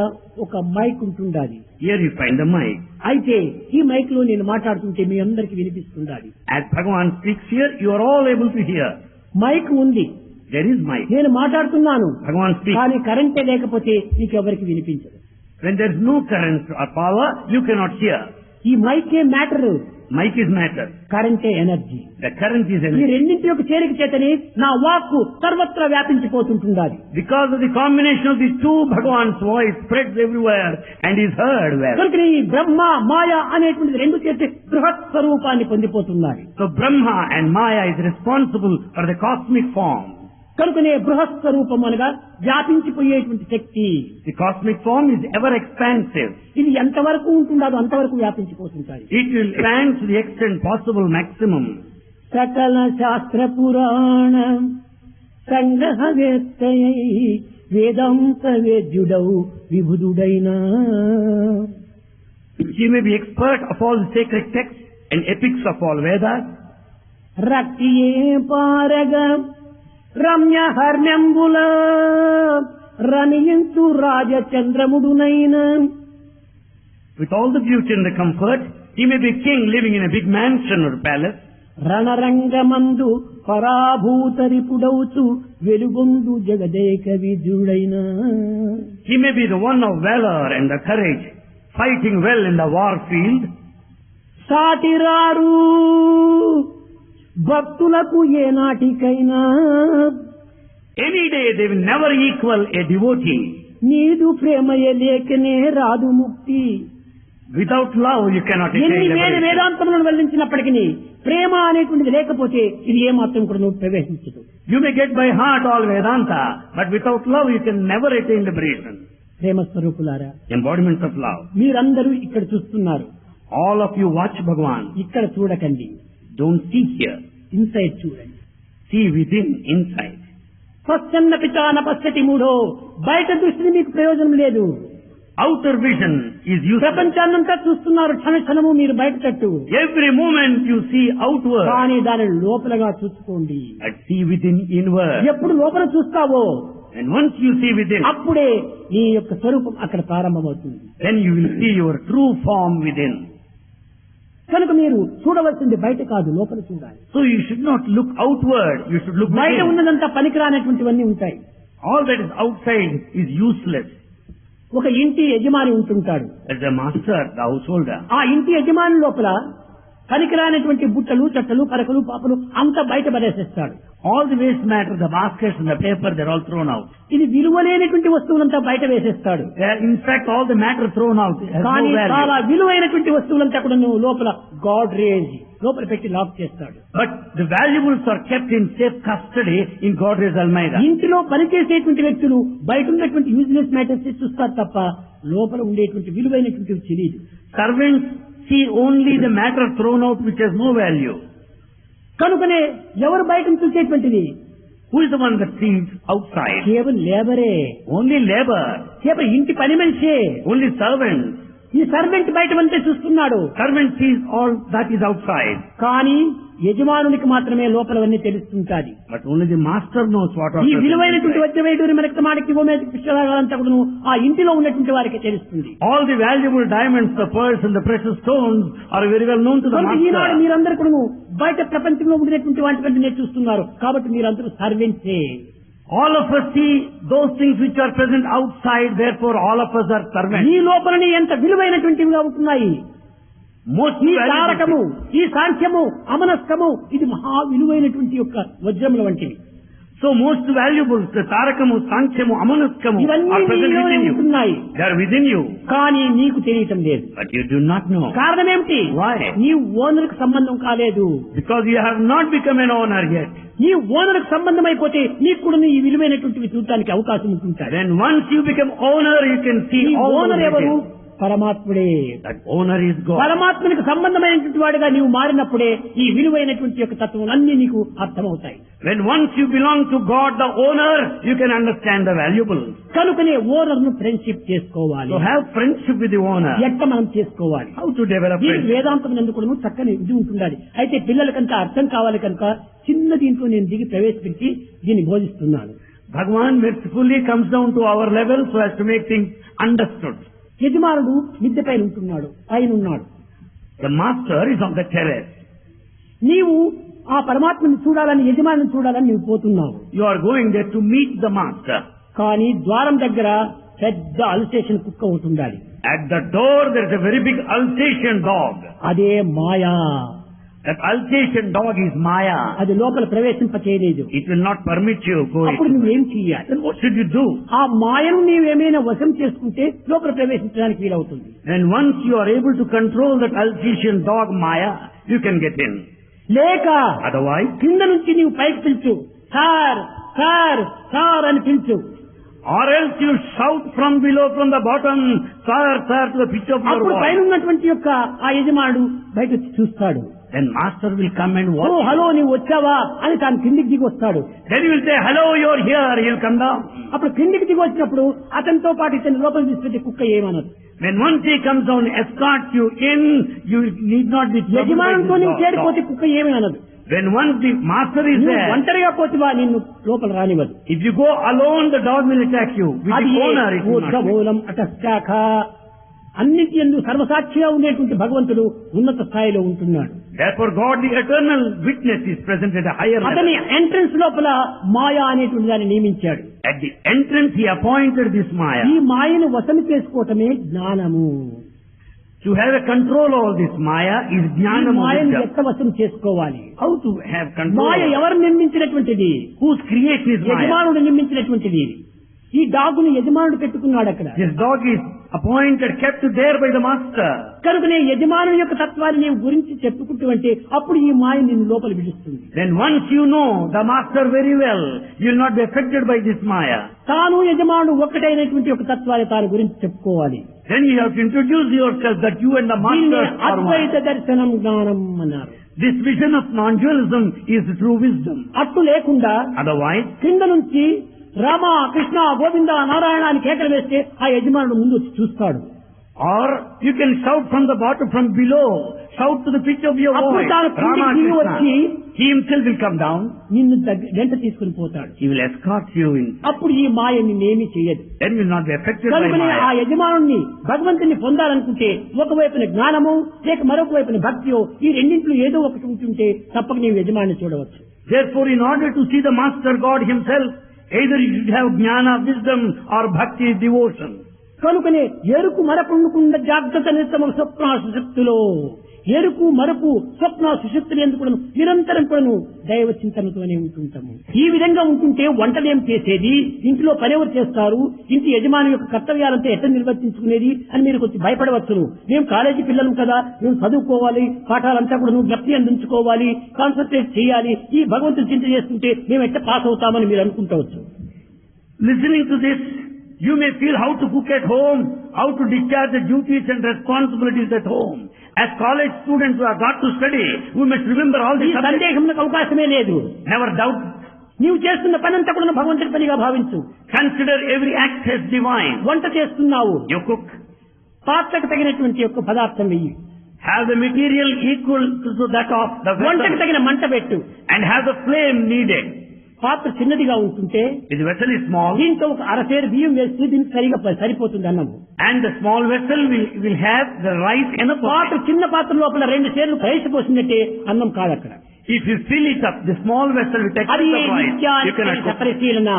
ఒక మైక్ ఉంటుండాలి. Here you find the mic. అయితే ఈ మైక్ లో నేను మాట్లాడుతుంటే మీ అందరికి వినిపిస్తుండాలి. As Bhagavan speaks here, you are all able to hear. Mike ఉంది, There is mic. నేను మాట్లాడుతున్నాను, Bhagavan speaks. కానీ కరెంటే లేకపోతే మీకు ఎవరికి వినిపించదు. When there is no current or power, you cannot hear. ఈ మైకే మ్యాటర్, Mic is matter. కరెంటే ఎనర్జీ. The current is ఈ energy. రెండింటి యొక్క చేరిక చేతని నా వాక్కు సర్వత్రా వ్యాపించిపోతుంటుండాలి. Because of the combination of these 2, Bhagavan's voice spreads everywhere and is heard well. కనుక ఈ బ్రహ్మ మాయ అనేటువంటి రెండు చేతి బృహత్ స్వరూపాన్ని పొందిపోతున్నారు. So Brahma and Maya is responsible for the cosmic form. కనుకనే బృహత్ స్వరూపం అనగా వ్యాపించిపోయేటువంటి శక్తి. The cosmic form is ever expansive. ఇది ఎంతవరకు ఉంటుందో అంతవరకు వ్యాపించిపోతుంటాయి. It will expand to the extent possible maximum. సకల శాస్త్ర పురాణ సంగ్రహవేత్తయై వేదాంత వేద్యుడౌ విభుదుడైన. She may be expert of all the sacred texts and epics of all Vedas. రక్తియే పారగ Ramya హర్మ్యంబుల రనియంతు రాజచంద్రముడునైన. With all the beauty and the comfort, he may be a king living in a big mansion or palace. రణరంగమందు పరాభూతరిపుడౌచు వెలుగొందు Jagadeka విజుడైన. He may be the one of valor and the courage, fighting well in the war field. సాటిరారు భక్తులకు ఏ నాటికైనా. Any day they will never equal a devotee. నీదు ప్రేమయే లేకనే రాదు ముక్తి. Without love you cannot attain ఎన్ని liberation. వేదాంతములను వెల్లించినప్పటికీ ప్రేమ అనేటువంటిది లేకపోతే ఇది ఏ మాత్రం కూడా నువ్వు ప్రవేశించదు. You may get by heart all Vedanta, but without love you can never attain liberation. ప్రేమ స్వరూపులారా, Embodiment of love. మీరందరూ ఇక్కడ చూస్తున్నారు, All of you watch Bhagavan. ఇక్కడ చూడకండి, Don't see here. ఇన్సైడ్ చూడండి. See within, inside. పశ్చన్న పిచాన పశ్చతి మూఢో. బయట దృష్టిని మీకు ప్రయోజనం లేదు. Outer vision is useless. ప్రపంచాన్నంతా చూస్తున్నారు క్షణ క్షణము మీరు బయట తట్టు, Every moment you see outward, కానీ దాని లోపలగా చూసుకోండి. and see within, inward. ఎప్పుడు లోపల చూస్తావో And once you see within, అప్పుడే నీ యొక్క స్వరూపం అక్కడ ప్రారంభమవుతుంది. then you will see your true form within. కనుక మీరు చూడవలసింది బయట కాదు, లోపల చూడాలి. So you should not look outward, you should look బయట within. ఉన్నదంతా పనికిరానటువంటివన్నీ ఉంటాయి. All that is outside is useless. ఒక ఇంటి యజమాని ఉంటుంటాడు. As a master, the householder. ఆ ఇంటి యజమాని లోపల పనికిరానటువంటి బుట్టలు, చట్టలు, పరకలు, పాపలు అంతా బయట పడేసేస్తాడు. All the waste matter, the baskets and the paper, they're all thrown out. ఇది విలువలేనటువంటి వస్తువులంతా బయట వేసేస్తాడు. In fact, all the matter thrown out has కానీ no చాలా value. విలువైనటువంటి వస్తువులంతా కూడా నువ్వు లోపల గాడ్రేజ్ లోపల పెట్టి లాక్ చేస్తాడు. But the valuables are kept in safe custody in Godrej Almeida. ఇంటిలో పనిచేసేటువంటి వ్యక్తులు బయట ఉన్నటువంటి యూజ్లెస్ మ్యాటర్స్ చూస్తారు తప్ప లోపల ఉండేటువంటి విలువైనటువంటి తెలియదు. Servants see only the matter thrown out which has no value. కనుకనే ఎవరు బయటను చూసేటువంటిది? Who is the one that sees outside? కేవలం లేబరే, Only labor, కేవలం ఇంటి పని మనిషే. only servants. ఈ సర్వెంట్ బయట అంతే చూస్తున్నాడు. Servant sees all that is outside. కానీ యజమానునికి మాత్రమే లోపలవన్నీ తెలుస్తుంటాది. But only the master knows what are ఈ present విలువైనటువంటి inside. వజ్రవేటూరి మనకి మాడికి గోమేది పుష్పరాగాలంతా కూడా ఆ ఇంటిలో ఉన్నటువంటి వారికి తెలుస్తుంది. All the valuable diamonds, the pearls and the precious stones are very well known to the కనుక ఈనాడు master. మీరందరూ కూడా బయట ప్రపంచంలో ఉండేటువంటి వాటిని చూస్తున్నారు. కాబట్టి మీరందరూ సర్వెంట్సే. All of us see those things which are present outside, therefore all of us are servants. ఈ లోపలని ఎంత విలువైనటువంటివిగా ఉంటున్నాయి. Most ఈ తారకము, valuable. ఈ సాంఖ్యము, అమనస్కము ఇది మహా విలువైనటువంటి యొక్క వజ్రముల వంటివి. So most valuable, the Tarakamu, Sankhyamu, Amanuskamu ఇవన్నీ are present నీలోనే within you. ఉంటున్నాయి. They are within you. కానీ నీకు తెలియటం లేదు. But you do not know. కారణం ఏమిటి? Why? నీ ఓనర్కు సంబంధం కాలేదు. Because you have not become an owner yet. నీ ఓనర్కు సంబంధం అయిపోతే నీకు కూడా ఈ విలువైనటువంటివి చూడటానికి అవకాశం ఉంటుంటాయి. Then once you become owner, you can see ఈ all ఓనర్ the ఎవరు? details. పరమాత్ముడే. That owner is God. పరమాత్మనికి సంబంధమైనటువంటి వాడిగా నీవు మారినప్పుడే ఈ విలువైనటువంటి యొక్క తత్వాలన్నీ నీకు అర్థమవుతాయి. When once you belong to God, the owner, you can understand the valuables. కనుకనే ఓనర్ ను ఫ్రెండ్షిప్ చేసుకోవాలి. So have friendship with the owner. ఎట్ట మనం చేసుకోవాలి? How to develop దీనికి friendship? వేదాంతం ఎందుకు కూడా చక్కని ఇది ఉంటుండాలి. అయితే పిల్లలకంతా అర్థం కావాలి కనుక చిన్న దీంట్లో నేను దిగి ప్రవేశపెట్టి దీన్ని బోధిస్తున్నాను. Bhagavan mercifully comes down to our level so as to make things understood. యజమానుడు మిద్దె పైన ఉంటున్నాడు, పైన ఉన్నాడు. The master is on the terrace. నీవు ఆ పరమాత్మని చూడాలని, యజమానిని చూడాలని నీవు పోతున్నావు. You are going there to meet the master. కానీ ద్వారం దగ్గర పెద్ద అల్సేషన్ కుక్క ఉంటుండాలి. At the door there is a very big Alsatian dog. అదే మాయా. That Alsatian dog is Maya. అది లోపల ప్రవేశింపచేయలేదు. It will not permit you to go అప్పుడు in. నువ్వేం చెయ్యాలి? Then what should you do? ఆ మాయను నీవేమైనా వశం చేసుకుంటే లోపల ప్రవేశించడానికి వీలవుతుంది. And once you are able to control that Alsatian dog Maya, you can get in. లేక Otherwise, కింద నుంచి నీవు పైకి పిలుచు, సార్ సార్ సార్ అని పిలుచు. or else you shout from below, from the bottom, sir, sir, to the pitch of your అప్పుడు పైన voice. ఉన్నటువంటి యొక్క ఆ యజమానుడు బయట వచ్చి చూస్తాడు. Then master will come and ఓ watch. హలో నీవు వచ్చావా అని తాను కిందికి దిగి వస్తాడు. Then he will say, hello, you're here. He'll come down. అప్పుడు కిందికి దిగి వచ్చినప్పుడు అతనితో పాటు ఇతని లోపల తీసుకెళ్తే కుక్క ఏమనదు. When once he comes down, escort you in, you need not be troubled by యజమానుతో this నీవు dog. చేరిపోతే కుక్క ఏమీ అనదు. When once the master is నువ్వు there, ఒంటరిగా పోతివా నిన్ను లోపల రానివ్వదు. if you go alone, the dog will attack you. With అది the owner, it will not. మూలం అటశాఖ అన్నిటి యందు సర్వసాక్షిగా ఉండేటువంటి భగవంతుడు ఉన్నత స్థాయిలో ఉంటున్నాడు. Therefore, God, the eternal witness, is present at a higher అతని level. ఎంట్రన్స్ లోపల మాయా అనేటువంటి దాన్ని నియమించాడు. At the entrance, he appointed this ఈ Maya. మాయను వశము చేసుకోవటమే జ్ఞానము. To have a control over this Maya is ఈ Jnanam మాయను wisdom. ఎట్ట వశం చేసుకోవాలి? How to have control Maya over ఎవరు నిర్మించినటువంటిది? whose creation is Maya. యజమానుడు నిర్మించినటువంటిది. ఈ డాగును యజమానుడు పెట్టుకున్నాడు అక్కడ. This dog is appointed, kept there by the master. కనుకనే యజమానుని యొక్క తత్వాన్ని నీవు గురించి చెప్పుకుంటూ అంటే అప్పుడు ఈ మాయ నిన్ను లోపల విడుస్తుంది. Then once you know the master very well, you will not be affected by this Maya. తాను యజమానుడు ఒక్కటైనటువంటి ఒక తత్వాన్ని తాను గురించి చెప్పుకోవాలి. Then you have to introduce yourself that you and the దీన్ని master are అద్వైత one. దర్శనం జ్ఞానం అన్నారు. This vision of non-dualism is true wisdom. అట్టు లేకుండా Otherwise, కింద నుంచి రామ కృష్ణ గోవింద నారాయణ అని కేకలు వేస్తే ఆ యజమానుడు ముందు వచ్చి చూస్తాడు. or you can shout from the bottom, from below, shout to the pitch of your అప్పుడు voice, తాను Rama కిందికి దిగి వచ్చి Krishna. He himself will come down. నిన్ను వెంట తీసుకుని పోతాడు. He will escort you in. అప్పుడు ఈ మాయ నిన్నేమీ చేయదు. Then you will not be affected by కనుకనే ఆ Maya. యజమానుణ్ణి భగవంతుని పొందాలనుకుంటే ఒకవైపున జ్ఞానము లేక మరొక వైపున భక్తియో ఈ రెండింటిలో ఏదో ఒకటి ఉంటుంటే తప్పక నీవు యజమాని చూడవచ్చు. Therefore, in order to see the Master God himself, either you should have jnana, wisdom, or bhakti, devotion. కనుకనే ఎరుకు మరపుండకుండా జాగ్రత్త నిత్తమ స్వప్న సుశక్తిలో ఎరుకు మరపు స్వప్న సుశక్తులు ఎందుకు నిరంతరం కూడాను దైవ చింతనతోనే ఉంటుంటాము. ఈ విధంగా ఉంటుంటే వంటలేం చేసేది, ఇంట్లో పనెవరు చేస్తారు, ఇంటి యజమాని యొక్క కర్తవ్యాలంతా ఎట్లా నిర్వర్తించుకునేది అని మీరు కొంచెం భయపడవచ్చును. మేము కాలేజీ పిల్లలం కదా, మేము చదువుకోవాలి, పాఠాలంతా కూడా జ్ఞప్తి అందించుకోవాలి, కాన్సన్ట్రేట్ చేయాలి, ఈ భగవంతుని చింత చేస్తుంటే మేము ఎట్లా పాస్ అవుతామని మీరు అనుకుంటవచ్చు. Listening to this, you may feel how to cook at home, how to discharge the duties and responsibilities at home. As college students who have got to study, we must remember all ఈ these subjects. సందేహంలో అవకాశమే లేదు. Never doubt. నీవు చేస్తున్న పనంతా కూడా భగవంతుడి పనిగా భావించు. Consider every act as divine. వంట చేస్తున్నావు, You cook. పాత్రకు తగినటువంటి యొక్క పదార్థం వెయ్యి, Have the material equal to that of the వంటకు vessel. తగిన మంట పెట్టు. And have the flame needed. పాత్ర చిన్నదిగా ఉంటుంటే If the vessel is small, దీంతో ఒక అరసేరు బియ్యం వేస్తే దీనికి సరిగా సరిపోతుంది అన్నము. and the small vessel will have the right enough. పాత్ర చిన్న పాత్ర లోపల 2 సేర్లు రైస్ పోసినట్టే అన్నం కాదు అక్కడ. If you fill it up, the small vessel will take అది the rice. You cannot cook. పరిశీలన.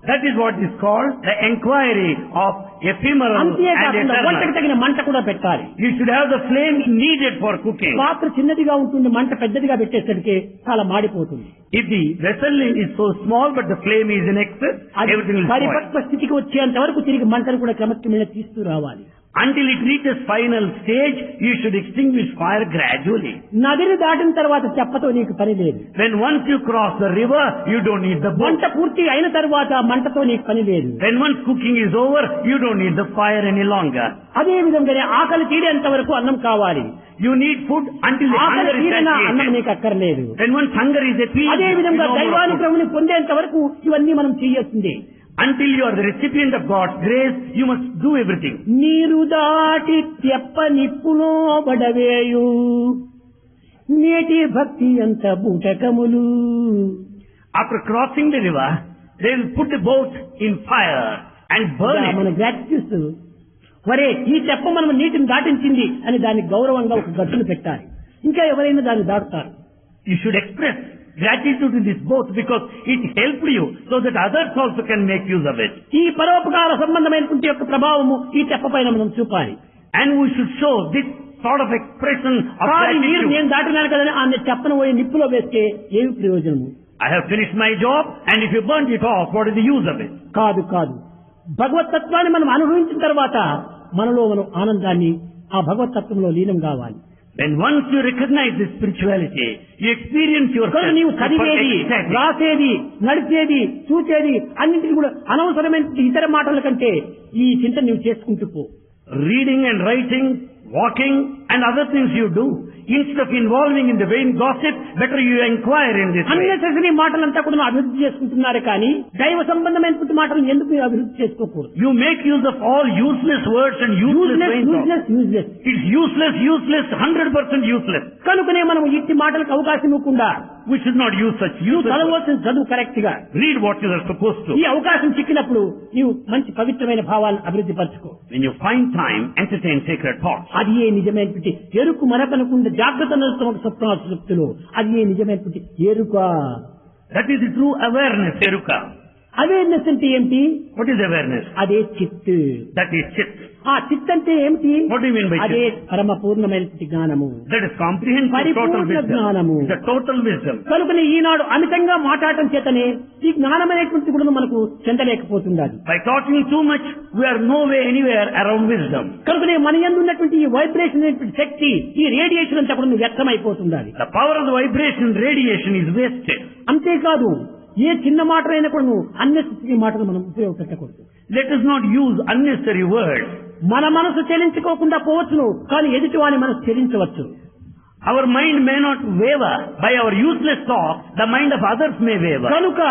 That is what is called the inquiry of ephemeral and అంతేకాకుండా వంటకు eternal. తగిన మంట కూడా పెట్టాలి. You should have the flame needed for cooking. పాత్ర చిన్నదిగా ఉంటుంది, మంట పెద్దదిగా పెట్టేసరికి చాలా మాడిపోతుంది. If the vessel is so small but the flame is in excess, అది everything will spoil. పరిపక్వ స్థితికి వచ్చేంత వరకు తిరిగి మంటను కూడా క్రమక్రమేణా తీస్తూ రావాలి. Until it reaches final stage, you should extinguish fire gradually. నదిని దాటిన తర్వాత చెప్పతో నీకు పని లేదు. When once you cross the river, you don't need the boat. వంట పూర్తి అయిన తర్వాత మంటతో నీకు పని లేదు. When once cooking is over, you don't need the fire any longer. అదే విధంగానే ఆకలి తీరేంత వరకు అన్నం కావాలి. You need food until the ఆకలి hunger is తీరిన అన్నం satiated. నీకు అక్కర్లేదు. When once hunger is appeased, అదే you విధంగా no more of food. దైవానుగ్రహముని పొందేంత వరకు ఇవన్నీ మనం చేయాల్సిందే. Until you are the recipient of God's grace, you must do everything. నీరు దాటి తెప్ప నిప్పులో పడవేయు నేటి భక్తి అంత బూటకములు. After crossing the river, they will put the boat in fire and burn it. మన గ్రాటిట్యూడ్స్ వరే ఈ తెప్ప మనం నీటిని దాటించింది అని దానికి గౌరవంగా ఒక గట్టును పెట్టాలి. ఇంకా ఎవరైనా దాన్ని దాటుతారు. You should express gratitude to this boat because it helped you so that others also can make use of it. ఈ పరోపకార సంబంధమైనటువంటి యొక్క ప్రభావము ఈ తెప్ప పైన మనం చూపాలి. And we should show this sort of expression of కానీ మీరు gratitude. నేను దాటినాను కదని ఆ తెప్పను పోయి నిప్పులో వేస్తే ఏమి ప్రయోజనము? I have finished my job, and if you burnt it off, what is the use of it? కాదు కాదు. భగవతత్వాన్ని మనం అనుభవించిన తర్వాత మనలో మనం ఆనందాన్ని ఆ భగవతత్వంలో లీనం కావాలి. When once you recognize this spirituality, you experience yourself కనుక నీవు in చదివేది, perfect ecstasy. రాసేది, నడిచేది, చూసేది అన్నింటినీ కూడా అనవసరమైన ఇతర మాటల కంటే ఈ చింతన నీవు చేసుకుంటూ పో. Reading and writing, walking and other things you do, instead of involving in the vain gossip, better you inquire in this way. Unnecessary మాటలంతా కూడా అభివృద్ధి చేసుకుంటున్నారు కానీ దైవ సంబంధమైనటువంటి మాటలు ఎందుకు మీరు అభివృద్ధి చేసుకోకూడదు? You make use of all useless words and useless vain talk. It's useless, 100% useless. కనుకనే మనం ఇట్టి మాటలకు అవకాశం ఇవ్వకుండా We should not use such useless words. చదవలసిన చదువు కరెక్ట్ గా Read what you are supposed to. ఈ అవకాశం చిక్కినప్పుడు నీవు మంచి పవిత్రమైన భావాలను అభివృద్ధి పరచుకో. When you find time, entertain sacred thoughts. అది ఏ నిజమైనటువంటి ఎరుకు మరపనకుండా జాగ్రత్త స్వప్నాసులో అది ఏ నిజమైనటువంటి ఎరుక. That is the true awareness, Eruka. Awareness అంటే ఏమిటి? What is awareness? అదే చిత్. That is chit. ఆ చిత్ అంటే ఏమిటి? What do you mean by chit? అదే పరమ పూర్ణమైనటువంటి జ్ఞానము. That is comprehensive total పరిపూర్ణ wisdom. జ్ఞానము. The total wisdom. కనుకనే ఈనాడు అమితంగా మాట్లాడటం చేతనే ఈ జ్ఞానమైనటువంటి కూడా మనకు చెందలేకపోతున్నది. By talking too much, we are no way anywhere around wisdom. కనుకనే మన యందు ఉన్నటువంటి ఈ వైబ్రేషన్ అనేటువంటి శక్తి, ఈ రేడియేషన్ అంతా కూడా వ్యర్థమైపోతున్నది. The power of the vibration radiation is wasted. అంతేకాదు ఏ చిన్న మాటలైనా కూడా నువ్వు అన్నెసెసరీ మాటలు మనం ఉపయోగపెట్టకూడదు. Let us not use unnecessary words. మన మనసు చెలించుకోకుండా పోవచ్చును, కానీ ఎదుటి వాని మనసు చెలించవచ్చు. Our mind may not waver. By our useless talk, the mind of others may waver. కనుక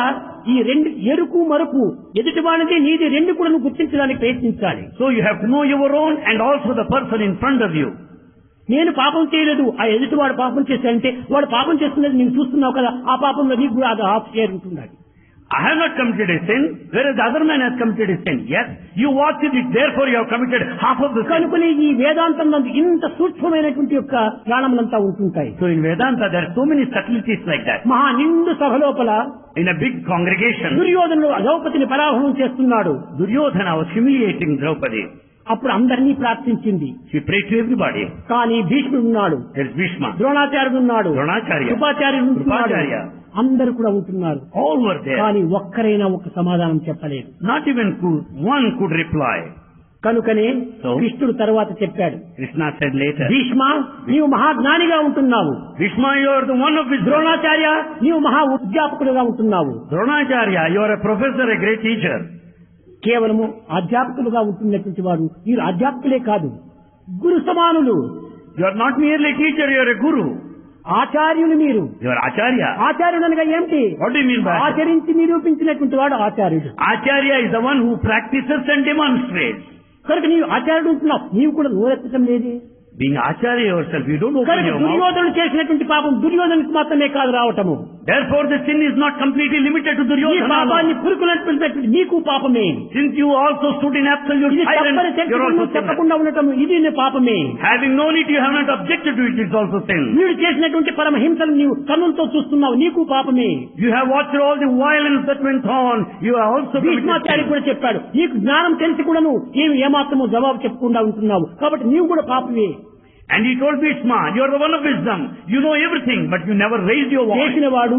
ఈ రెండు ఎరుకు మరుపు ఎదుటి వానిది నీది రెండు కూడా నువ్వు గుర్తించడానికి ప్రయత్నించాలి. So you have to know your own and also the person in front of you. నేను పాపం చేయలేదు, ఆ ఎదుటి వాడు పాపం చేశాడంటే వాడు పాపం చేస్తున్నది నేను చూస్తున్నావు కదా, ఆ పాపంలో నీకు కూడా అది హాఫ్ షేర్ ఉంటున్నది. I have not committed a sin, whereas the other man has committed a sin. Yes, you watched it, therefore you have committed half of the sin. కనుకనే ఈ వేదాంతం నందు ఇంత సూక్ష్మమైనటువంటి యొక్క జ్ఞానములంతా ఉంటుంటాయి. So in Vedanta there are so many subtleties like that. మహా నిండు సభ లోపల In a big congregation, దుర్యోధనుడు ద్రౌపదిని పరాభవం చేస్తున్నాడు. Duryodhana was humiliating Draupadi. అప్పుడు అందరినీ ప్రార్థించింది. She prayed to everybody. కానీ భీష్ముడు ఉన్నాడు, There's Bhishma, ద్రోణాచార్యుడు ఉన్నాడు, Dronacharya, కృపాచార్యుడు ఉంటున్నాడు, Krupacharya. అందరూ కూడా ఉంటున్నారు. All were there. కానీ ఒక్కరైనా ఒక సమాధానం చెప్పలేదు. Not even one could reply. కనుకనే So? కృష్ణుడు తర్వాత చెప్పాడు, Krishna said later, భీష్మ నీవు మహాజ్ఞానిగా ఉంటున్నావు, Bhishma, you are the one of wisdom. Dronacharya నీవు మహా అధ్యాపకుడుగా ఉంటున్నావు. Dronacharya, you are a professor, a great teacher. కేవలము అధ్యాపకులుగా ఉంటున్నటువంటి వాడు మీరు అధ్యాపకులే కాదు, గురు సమానులు. You are not merely a teacher, you are a guru. ఆచార్యులు మీరు. You are Acharya. ఆచార్యుడు అనగా ఏమిటి? What do you mean by that? ఆచరించి నిరూపించినటువంటి వాడు ఆచార్యుడు. Acharya is the one who practices and demonstrates. కనుక నీవు ఆచార్యుడు ఉంటున్నావు, నీవు కూడా నోరెత్తడం లేదే. Being Acharya yourself, you don't open కనుక your mouth. దుర్యోధనుడు చేసినటువంటి పాపం దుర్యోధనుడికి మాత్రమే కాదు రావటము. Therefore the sin is not completely limited to ఈ Duryodhana. పాపాన్ని పురుకున్నటువంటి నీకు పాపమే. Since you also stood in absolute ఇది silence, తప్పని you are also తెలుసుకుని sinner. చెప్పకుండా ఉండటం ఇది నీ పాపమే. Having known it, you have not objected to it, it's also sin. నీవు చేసినటువంటి పరమహింసను నీవు కన్నులతో చూస్తున్నావు, నీకు పాపమే. You have watched all the violence that went on, you have also committed Bhishmacharya sin. కూడా చెప్పాడు, నీకు జ్ఞానం తెలిసి కూడా నువ్వు ఏమాత్రము జవాబు చెప్పకుండా ఉంటున్నావు, కాబట్టి నీవు కూడా పాపమే. And he told Bhishma, you are the one of wisdom, you know everything, but you never raised your voice. చేసినవాడు,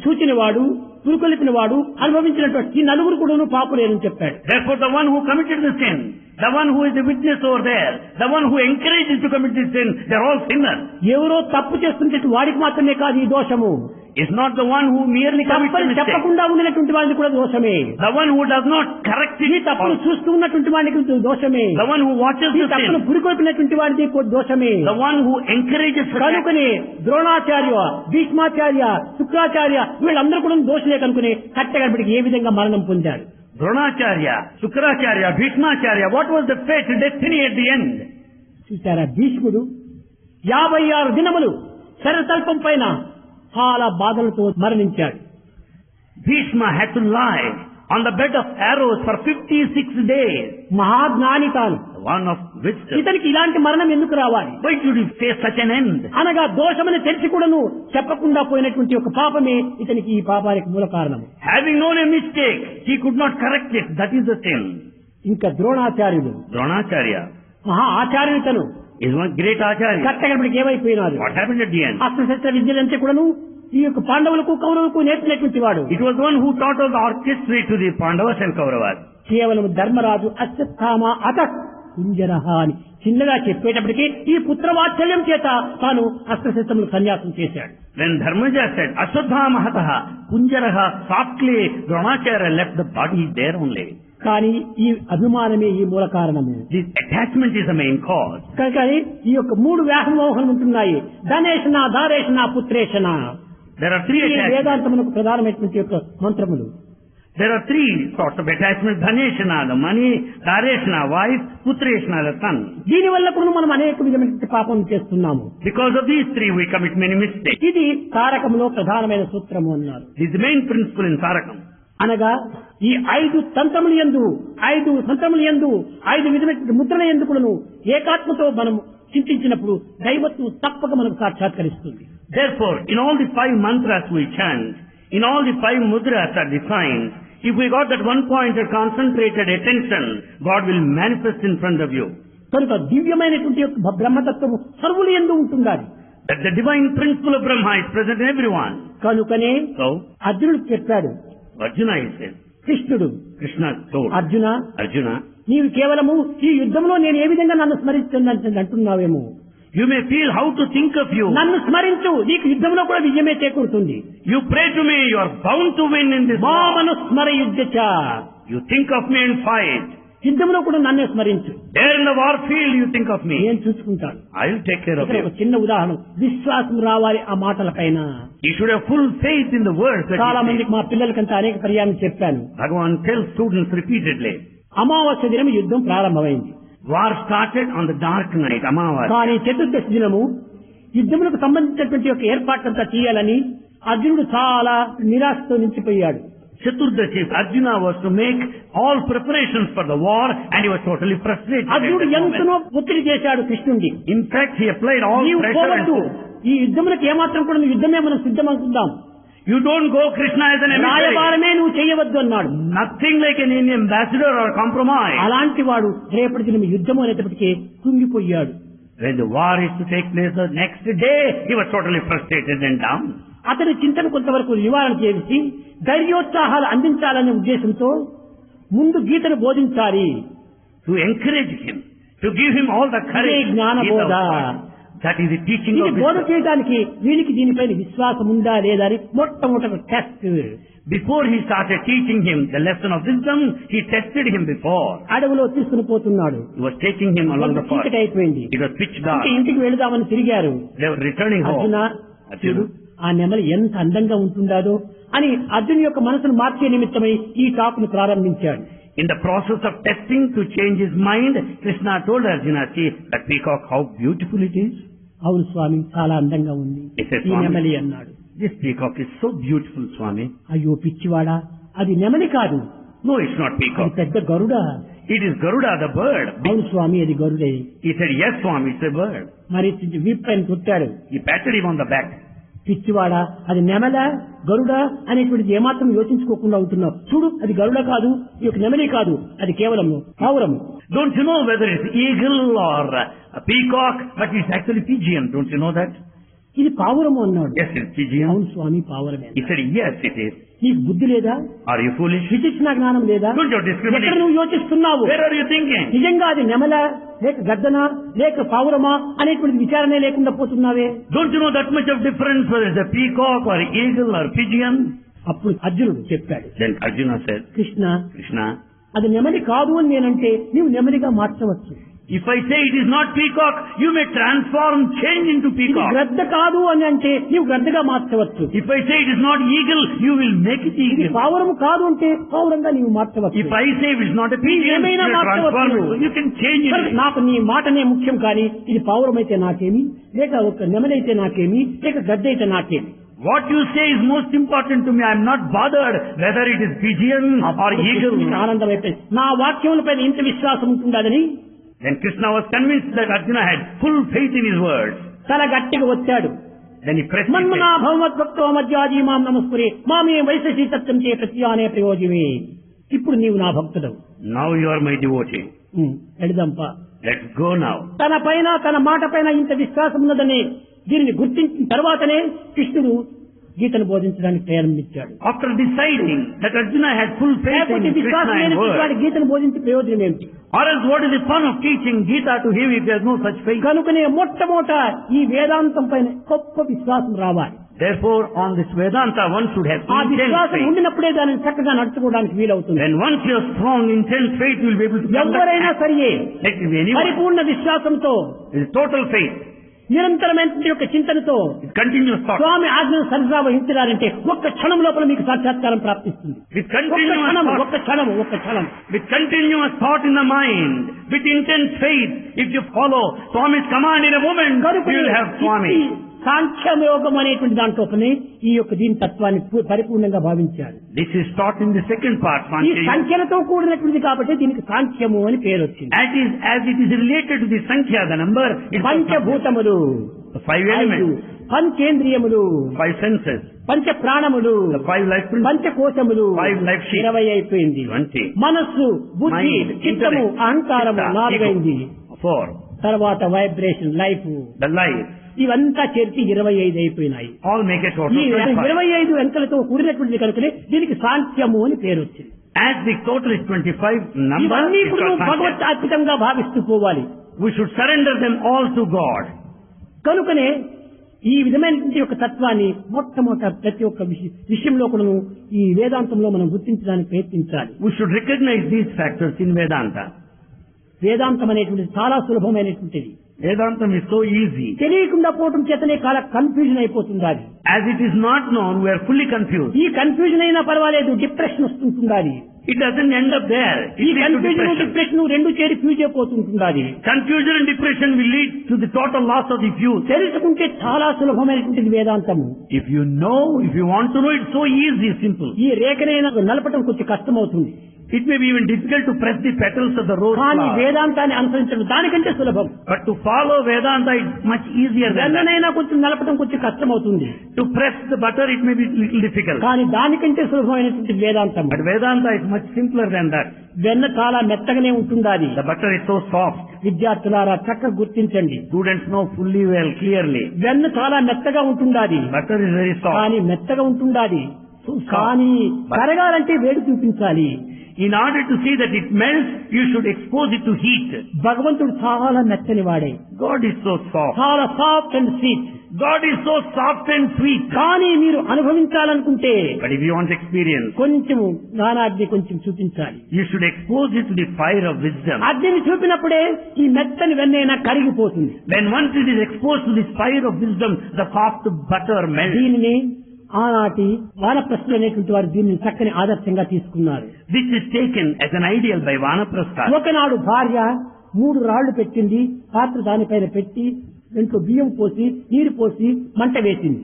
సూచినవాడు, పురుకొలిపినవాడు, అనుభవించినటువంటి ఈ నలుగురు కూడా పాపులేరని చెప్పాడు. Therefore the one who committed the sin, the one who is the witness over there, the one who encourages to commit the sin, they are all sinners. ఎవరో తప్పు చేస్తుంటే వాడికి మాత్రమే కాదు ఈ దోషము. It's not the one who merely commits a తప్పని mistake. చెప్పకుండా ఉండినటువంటి వాడికి కూడా దోషమే. The one who does not correct ఈ it, తప్పును or చూస్తూ ఉన్నటువంటి వాడికి దోషమే. the one who watches ఈ the తప్పును sin, పురికొల్పినటువంటి వాడికి కూడా దోషమే. the one who encourages the sin. కనుకనే ద్రోణాచార్య, భీష్మాచార్య, శుక్రాచార్య వీళ్ళందరూ కూడా దోషులే కనుకుని కట్టగడపడికి ఏ విధంగా మరణం పొందాడు. Dronacharya, Shukracharya, Bhishmacharya, what was the fate, destiny at the end? చూసారా, భీష్ముడు 56 దినములు శరతల్పం పైన చాలా బాధలతో మరణించాడు. Bhishma had to lie on the bed of arrows for 56 days. మహాజ్ఞాని తాను, The one of wisdom. ఇతనికి ఇలాంటి మరణం ఎందుకు రావాలి? Why should he face such an end? అనగా దోషమని తెలిసి కూడాను చెప్పకుండా పోయినటువంటి ఒక పాపమే ఇతనికి ఈ పాపానికి మూల కారణం. Having known a mistake, he could not correct it. That is the sin. ఇంకా ద్రోణాచార్యుడు Dronacharya మహా ఆచార్యుతను is one great Acharya. కట్టగడపడికి ఏమైపోయినాడు? What happened at the end? అస్త్రశస్త్ర విద్యలంటే కూడాను ఈ యొక్క పాండవులకు కౌరవులకు నేర్పినటువంటి వాడు. It was one who taught all the orchestra to the Pandavas and Kauravas. కేవలం ధర్మరాజు అశ్వత్థామ అత కుంజరహ అని చిన్నగా చెప్పేటప్పటికీ ఈ పుత్రవాత్సల్యం చేత తాను అస్త్రశస్త్రములు సన్యాసం చేశాడు. When Dharmaja said, Aswadhama hataha, Kunjaraha, softly, Dronacharya left the body there only. కానీ ఈ అభిమానమే ఈ మూల కారణము. This attachment is the main cause. కనుక ఈ యొక్క 3 వ్యామోహాలు ఉంటున్నాయి. ధనేషణ, దారేషణ, పుత్రేషణ. There are 3 ఈ attachments. వేదాంతమునకు ప్రధానమైనటువంటి యొక్క మంత్రములు. There are 3 sorts of attachments. Dhaneshana, the money, Dareshana, wife, Putreshana, the son. దీని వల్ల కూడా మనం అనేక విధమైన పాపం చేస్తున్నాము. Because of these 3 we commit many mistakes. ఇది తారకములో ప్రధానమైన సూత్రము అన్నారు. This is the main principle in Tarakam. అనగా ఈ 5 తంత్రముల యందు, 5 సంత్రముల యందు, 5 విధమైన ముద్రల యందు కూడాను ఏకాత్మతో మనం చింతించినప్పుడు దైవత్వం తప్పక మనకు సాక్షాత్కరిస్తుంది. Therefore, in all the 5 mantras we chant, in all the 5 mudras are defined, if we got that one pointed concentrated attention, God will manifest in front of you. కనుక దివ్యమైనటువంటి యొక్క బ్రహ్మతత్వము సర్వుల యందు ఉంటుండాలి. That the divine principle of Brahma is present in everyone. కనుకనే So, అర్జునుడు చెప్పాడు, Arjuna is said, కృష్ణుడు Krishna told అర్జున, Arjuna, నీవు కేవలము ఈ యుద్ధంలో నేను ఏ విధంగా నన్ను స్మరిస్తున్నాను అంటున్నావేమో. you may feel how to think of you. నన్ను స్మరించు, నీకు యుద్ధంలో కూడా విజయమే చేకూరుతుంది. You pray to me, you are bound to win in this war. మామను స్మర యుద్ధచ, You think of me and fight. యుద్ధంలో కూడా నన్నే స్మరించు, There in the war field you think of me. నేను చూసుకుంటాను. I will take care of ఇక్కడ ఒక you. చిన్న ఉదాహరణ, విశ్వాసం రావాలి ఆ మాటల పైన. You should have full faith in the words that చాలా you say. మందికి మా పిల్లలకంతా అనేక పర్యాయం చెప్పాను. Bhagavan tells students repeatedly, అమావాస్య దినం యుద్ధం ప్రారంభమైంది. war started on the dark night, Amavasya. కానీ చతుర్దశి దినము యుద్ధములకు సంబంధించినటువంటి యొక్క ఏర్పాట్లంతా చేయాలని అర్జునుడు చాలా నిరాశతో నిలిచిపోయాడు. Chaturdashi, Arjuna was to make all preparations for the war and he was totally frustrated. at అర్జునుడు that moment. ఎంతనో ఒత్తిడి చేశాడు కృష్ణుడిని. In fact, he applied all నీవు pressure పోవద్దు, and ఈ యుద్ధములకు ఏమాత్రం కూడా యుద్ధమే మనం సిద్ధమవుతుందాం, you don't go, Krishna, as an emissary. రాయబారమే నువ్వు చెయ్యవద్దు అన్నాడు. Nothing like an ambassador or compromise. అలాంటి వాడు రేపటి దినం యుద్ధం అనేటప్పటికే కుంగిపోయాడు. When the war is to take place the next day, he was totally frustrated and down. అతని చింతన కొంతవరకు నివారణ చేసి ధైర్యోత్సాహాలు అందించాలనే ఉద్దేశంతో ముందు గీతను బోధించాలి. To encourage him, to give him all the courage. జ్ఞాన బోధ. That is the teaching ఇది of బోధ wisdom. చేయడానికి వీరికి దీనిపైన విశ్వాసం ఉందా లేదా అని మొట్టమొదటి test. Before he started teaching him the lesson of wisdom, he tested him before. అడవిలో తీసుకుని పోతున్నాడు. He was taking him along the path. చీకటి అయిపోయింది. It was pitch dark. ఇంటికి వెళదామని తిరిగారు. They were returning home. Arjuna చూడు ఆ నెమలి ఎంత అందంగా ఉంటుందాదో అని అర్జున్ యొక్క మనసును మార్చే నిమిత్తమై ఈ టాక్ను ప్రారంభించాడు. In the process of testing to change his mind, Krishna told Arjuna, see that peacock, how beautiful it is. అవును స్వామి, చాలా అందంగా ఉంది ఈ నెమలి అన్నాడు. This peacock is so beautiful, Swami. అయ్యో పిచ్చివాడా, అది నెమలి కాదు. No, it's not అది peacock. పెద్ద గరుడ. It is Garuda, the bird. అవును స్వామి, అది గరుడే. He said, yes, Swami, it's a bird. మరి వీప్ పైన కొట్టాడు. He patted him on the back. పిచ్చివాడా, అది నెమల గరుడ అనేటువంటిది ఏమాత్రం యోచించుకోకుండా ఉంటున్నావు. చూడు, అది గరుడ కాదు, ఈ యొక్క నెమలి కాదు, అది కేవలం పావురము. Don't you know whether it's eagle or a peacock, but it's actually pigeon. Don't you know that? ఇది పావురము అన్నాడు. Yes, it's pigeon. అవును స్వామి, పావురమే. He said, yes, it is. నీకు బుద్ధి లేదా? Are you foolish? విచక్షణ జ్ఞానం లేదా? Don't you discriminate? ఎక్కడ నువ్వు యోచిస్తున్నావు? Where are you thinking? నిజంగా అది నెమల లేక గద్దనా లేక పావురమా అనేటువంటి విచారణే లేకుండా పోతున్నావే. Don't you know that much of difference whether it's a peacock or eagle or pigeon? అప్పుడు అర్జునుడు చెప్పాడు, Then Arjuna said, Krishna, Krishna, అది నెమలి కాదు అని నేనంటే నీవు నెమలిగా మార్చవచ్చు. if I say it is not peacock, you may transform, change into ఇది peacock. గ్రద్ద కాదు అని అంటే నీవు గ్రద్దగా మార్చవచ్చు. If I say it is not eagle, you will make it ఇది eagle. పావురము కాదు అంటే పావురంగా నీవు మార్చవచ్చు. If I say it is not a pigeon, you ఏమైనా will transform మార్చవచ్చు. it. You can change సరే, it. నాకు నీ మాటనే ముఖ్యం, కానీ ఇది పావురం అయితే నాకేమి, లేక ఒక నెమలైతే నాకేమి, లేక గద్ద అయితే నాకేమి. What you say is most important to me. I am not bothered whether it is pigeon or eagle. ఆనందం అయిపోయింది. నా వాక్యములపైన ఇంత విశ్వాసం ఉంటుందని Then Krishna was convinced that Arjuna had full faith in his words. తల గట్టిగా వచ్చాడు. Then he pressed his మన్మనా face. భగవద్భక్తో మధ్యాజీ మాం నమస్కురే మామే వైశేషి సత్యం చే ప్రత్యానే ప్రయోజమే. ఇప్పుడు నీవు నా భక్తుడు. Now you are my devotee. ఎడదంపా. Let's go now. తన పైన తన మాట పైన ఇంత విశ్వాసం ఉన్నదని దీనిని గుర్తించిన తర్వాతనే కృష్ణుడు గీతను బోధించడానికి ప్రారంభించాడు. After deciding that Arjuna had full faith in లేకపోతే విశ్వాసం Krishna and లేని వాడి words, గీతను బోధించే ప్రయోజనం ఏమిటి? or else what is the fun of teaching Gita to him if there is no such faith? కనుకనే మొట్టమొదట ఈ వేదాంతం పైన గొప్ప విశ్వాసం రావాలి. Therefore, on this Vedanta, one should have ఆ intense విశ్వాసం faith. ఉండినప్పుడే దానిని చక్కగా నడుచుకోవడానికి వీలవుతుంది. When once you have strong, intense faith, you will be able to conduct ఎవరైనా act. సరియే Let it be anyone. పరిపూర్ణ విశ్వాసంతో With total faith, నిరంతరమైన యొక్క చింతనతో with continuous thought, స్వామి ఆజ్ఞను సరిగా వహించడాలంటే ఒక్క క్షణం లోపల మీకు సాక్షాత్కారం ప్రాప్తిస్తుంది. with ఒక్క continuous క్షణం thought, ఒక్క క్షణం with continuous thought in the mind, with intense faith, if you follow Swami's command in a moment, you will have Swami. సాంఖ్యయోగం అనేటువంటి దాంట్లోనే ఈ యొక్క దీని తత్వాన్ని పరిపూర్ణంగా భావించారు. This is taught in the second part, ఈ Sankhya. సంఖ్యలతో కూడినటువంటిది కాబట్టి దీనికి సాంఖ్యము అని పేరు వచ్చింది. As it is related to the Sankhya, the number, it's పంచభూతములు, the 5 elements, పంచేంద్రియములు, 5 senses, పంచ ప్రాణములు, the 5 life principles, పంచకోశములు 5 life sheets, 20 అయిపోయింది. 20, మనస్సు, బుద్ధి, Mind, చిత్తము, intellect, అహంకారము chitta, 4 అయింది. 4, తర్వాత వైబ్రేషన్, లైఫ్, the life, ఇవంతా చేర్చి 25 అయిపోయినాయి. all make a total ఈ 25. 25 అంకెలతో కూడినటువంటిది కనుకనే దీనికి సాంఖ్యము అని పేరు వచ్చింది. As the total is 25 number, ఇవన్నీ it's ఇప్పుడు called Sankhya. భగవత్ అర్పితంగా భావిస్తూ పోవాలి. We should surrender them all to God. కనుకనే ఈ విధమైనటువంటి యొక్క తత్వాన్ని మొట్టమొదట ప్రతి ఒక్క విషయంలో కూడా ఈ వేదాంతంలో మనం గుర్తించడానికి ప్రయత్నించాలి. We should recognize these factors in Vedanta. వేదాంతం అనేటువంటిది చాలా సులభమైనటువంటిది. Vedantam is so easy. తెలియకుండా పోవటం చేతనే చాలా కన్ఫ్యూజన్ అయిపోతుంది. అది As it is not known, we are fully confused. ఈ కన్ఫ్యూజన్ అయినా పర్వాలేదు, డిప్రెషన్ వస్తుంటుంది. It doesn't end up there. It ఈ leads to confusion depression. Depression రెండు చేరి fuse అయిపోతుంటుంది. Confusion and depression will lead to the total loss of the fuse. తెలుసుకుంటే చాలా సులభమైనటువంటిది వేదాంతము. If you know, if you want to know, it's so easy, simple. ఈ రేఖనైనా నలపటం కొంచెం కష్టం అవుతుంది. It may be even difficult to press the petals of the rose కానీ flower. వేదాంతాన్ని అనుసరించడం దానికంటే సులభం. But to follow Vedanta is much easier than that. వెన్ననైనా కొంచెం నలపడం కొంచెం కష్టమవుతుంది. To press the butter it may be little difficult. కానీ దానికంటే సులభమైనటువంటి వేదాంతం. But Vedanta is much simpler than that. వెన్న చాలా మెత్తగానే ఉంటుండాలి. The butter is so soft. విద్యార్థులారా చక్కగా గుర్తించండి. Students know fully well, clearly. వెన్న చాలా మెత్తగా ఉంటుండాలి. Butter is very soft. కానీ మెత్తగా ఉంటుండాలి. కానీ కరగాలంటే వేడి చూపించాలి. In order to see that it melts, you should expose it to heat. భగవంతుడు చాలా మెత్తని వాడే. God is so soft. చాలా soft and sweet. God is so soft and sweet. కానీ మీరు అనుభవించాలనుకుంటే But if you want experience, కొంచెం జ్ఞానాగ్ని కొంచెం చూపించాలి. you should expose it to the fire of wisdom. అగ్నిని చూపినప్పుడే ఈ మెత్తని వెన్నైనా కరిగిపోతుంది. When once it is exposed to this fire of wisdom, the soft butter melts. దీనిని ఆనాటి వానప్రస్థులు అనేటువంటి వారు దీనిని చక్కని ఆదర్శంగా తీసుకున్నారు. This is taken as an ideal by Vanaprastha. ఒకనాడు భార్య 3 రాళ్లు పెట్టింది. పాత్ర దానిపైన పెట్టి దాంట్లో బియ్యం పోసి నీరు పోసి మంట వేసింది.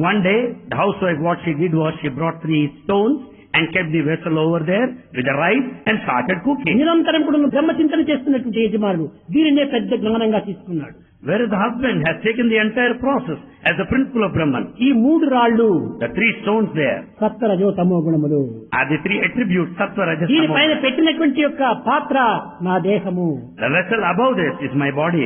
One day, the housewife, what she did was she brought 3 stones and kept the vessel over there with the rice and started cooking. నిరంతరం కూడా బ్రహ్మచింతన చేస్తున్నటువంటి యజమానుడు దీనినే పెద్ద జ్ఞానంగా తీసుకున్నాడు. Whereas the husband has taken the entire process as the principle of Brahman. ఈ 3 రాళ్లు The 3 stones there సత్వ రజో తమో గుణములు. are the 3 attributes, sattva, rajas, దీనిపైన tamo. పెట్టినటువంటి యొక్క పాత్ర నా దేహము. The vessel above this is my body.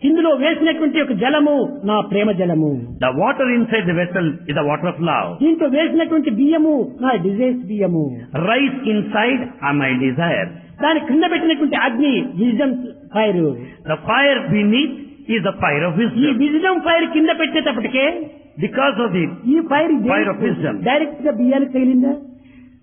ఇందులో వేసినటువంటి యొక్క జలము నా ప్రేమ జలము. The water inside the vessel is the water of love. దీంట్లో వేసినటువంటి బియ్యము నా డిజైర్స్ బియ్యము. Rice inside are my desires. దాని కింద పెట్టినటువంటి అగ్ని vision fire. The fire beneath is the fire of ఈ wisdom. విజన్ ఫైర్ కింద పెట్టేటప్పటికే Because of the ఈ fire Fire of wisdom. Direct గా బియ్యానికి తగిలిందా?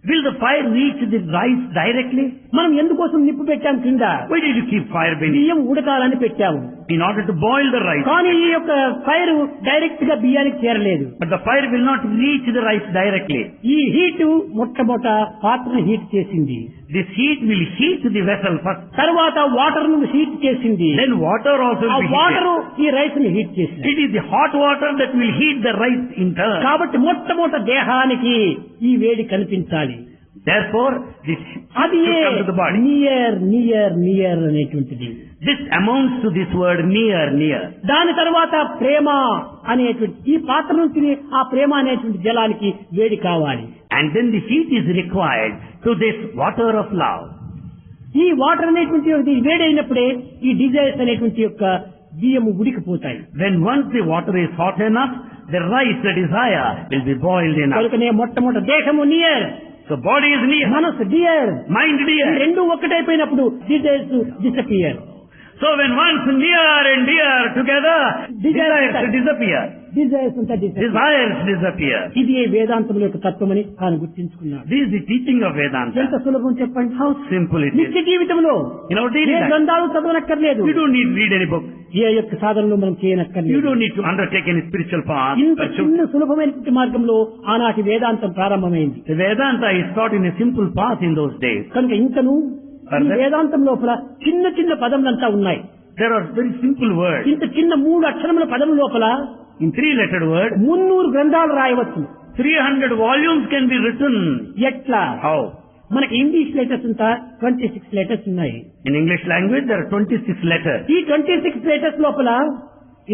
will the fire reach the rice directly? మనం ఎందుకోసం నిప్పు పెట్టాం కింద? Why did you keep fire beneath? బియ్యం ఉడకాలని పెట్టాము. In order to boil the rice. కానీ ఈ యొక్క ఫైర్ డైరెక్ట్ గా బియ్యానికి చేరలేదు. But the fire will not reach the rice directly. ఈ హీట్ మొట్టమొదట పాత్రను హీట్ చేసింది. This heat will heat the vessel first. తర్వాత వాటర్ ను హీట్ చేసింది. Then water also ఆ will be వాటర్ heated. ఈ రైస్ ని హీట్ చేసింది. It is the hot water that will heat the rice in turn. కాబట్టి మొట్టమొదట దేహానికి ఈ వేడి కనిపించాలి. Therefore, this అది should come to the body. Near near near అనేటువంటిది. This amounts to this word near, near. దాని తర్వాత ప్రేమ అనేటువంటి ఈ పాత్ర నుంచి ఆ ప్రేమ అనేటువంటి జలానికి వేడి కావాలి. And then the heat is required to this water of love. ఈ వాటర్ అనేటువంటి వేడైనప్పుడే ఈ డిజైర్స్ అనేటువంటి యొక్క బియ్యము ఉడికిపోతాయి. When once the water is hot enough, the rice, the desire, will be boiled enough. కనుకనే మొట్టమొదటి దేహము near, So body is near, మనసు డియర్, mind dear. రెండు ఒక్కటైపోయినప్పుడు desires disappear. So when once near and dear together, desires disappear. Desires అంతా disappear. Desires disappear. ఇది వేదాంతముల యొక్క తత్వమని తాను గుర్తించుకున్నాడు. This is the teaching of Vedanta. ఎంత సులభం చెప్పండి. How simple it is. నిత్య జీవితంలో In our daily A life, గ్రంథాలు చదవనక్కర్లేదు. you don't need to read any book. ఏ యొక్క సాధనలు మనం You చేయనక్కర్లేదు. don't need to undertake any spiritual path. ఇంత But చిన్న సులభమైనటువంటి మార్గంలో ఆనాటి వేదాంతం ప్రారంభమైంది. the Vedanta is taught in a simple path in those days. కనుక ఇంకను ఈ వేదాంతం లోపల చిన్న చిన్న పదములంతా ఉన్నాయి. There are very simple words. ఇంత చిన్న 3 అక్షరముల పదం లోపల In 3-lettered word, 300 గ్రంథాలు రాయవచ్చు. 300 volumes can be written. ఎట్లా? How? మనకి ఇంగ్లీష్ లెటర్స్ అంతా 26 లెటర్స్ ఉన్నాయి. In English language, there are 26 letters. ఈ 26 లెటర్స్ లోపల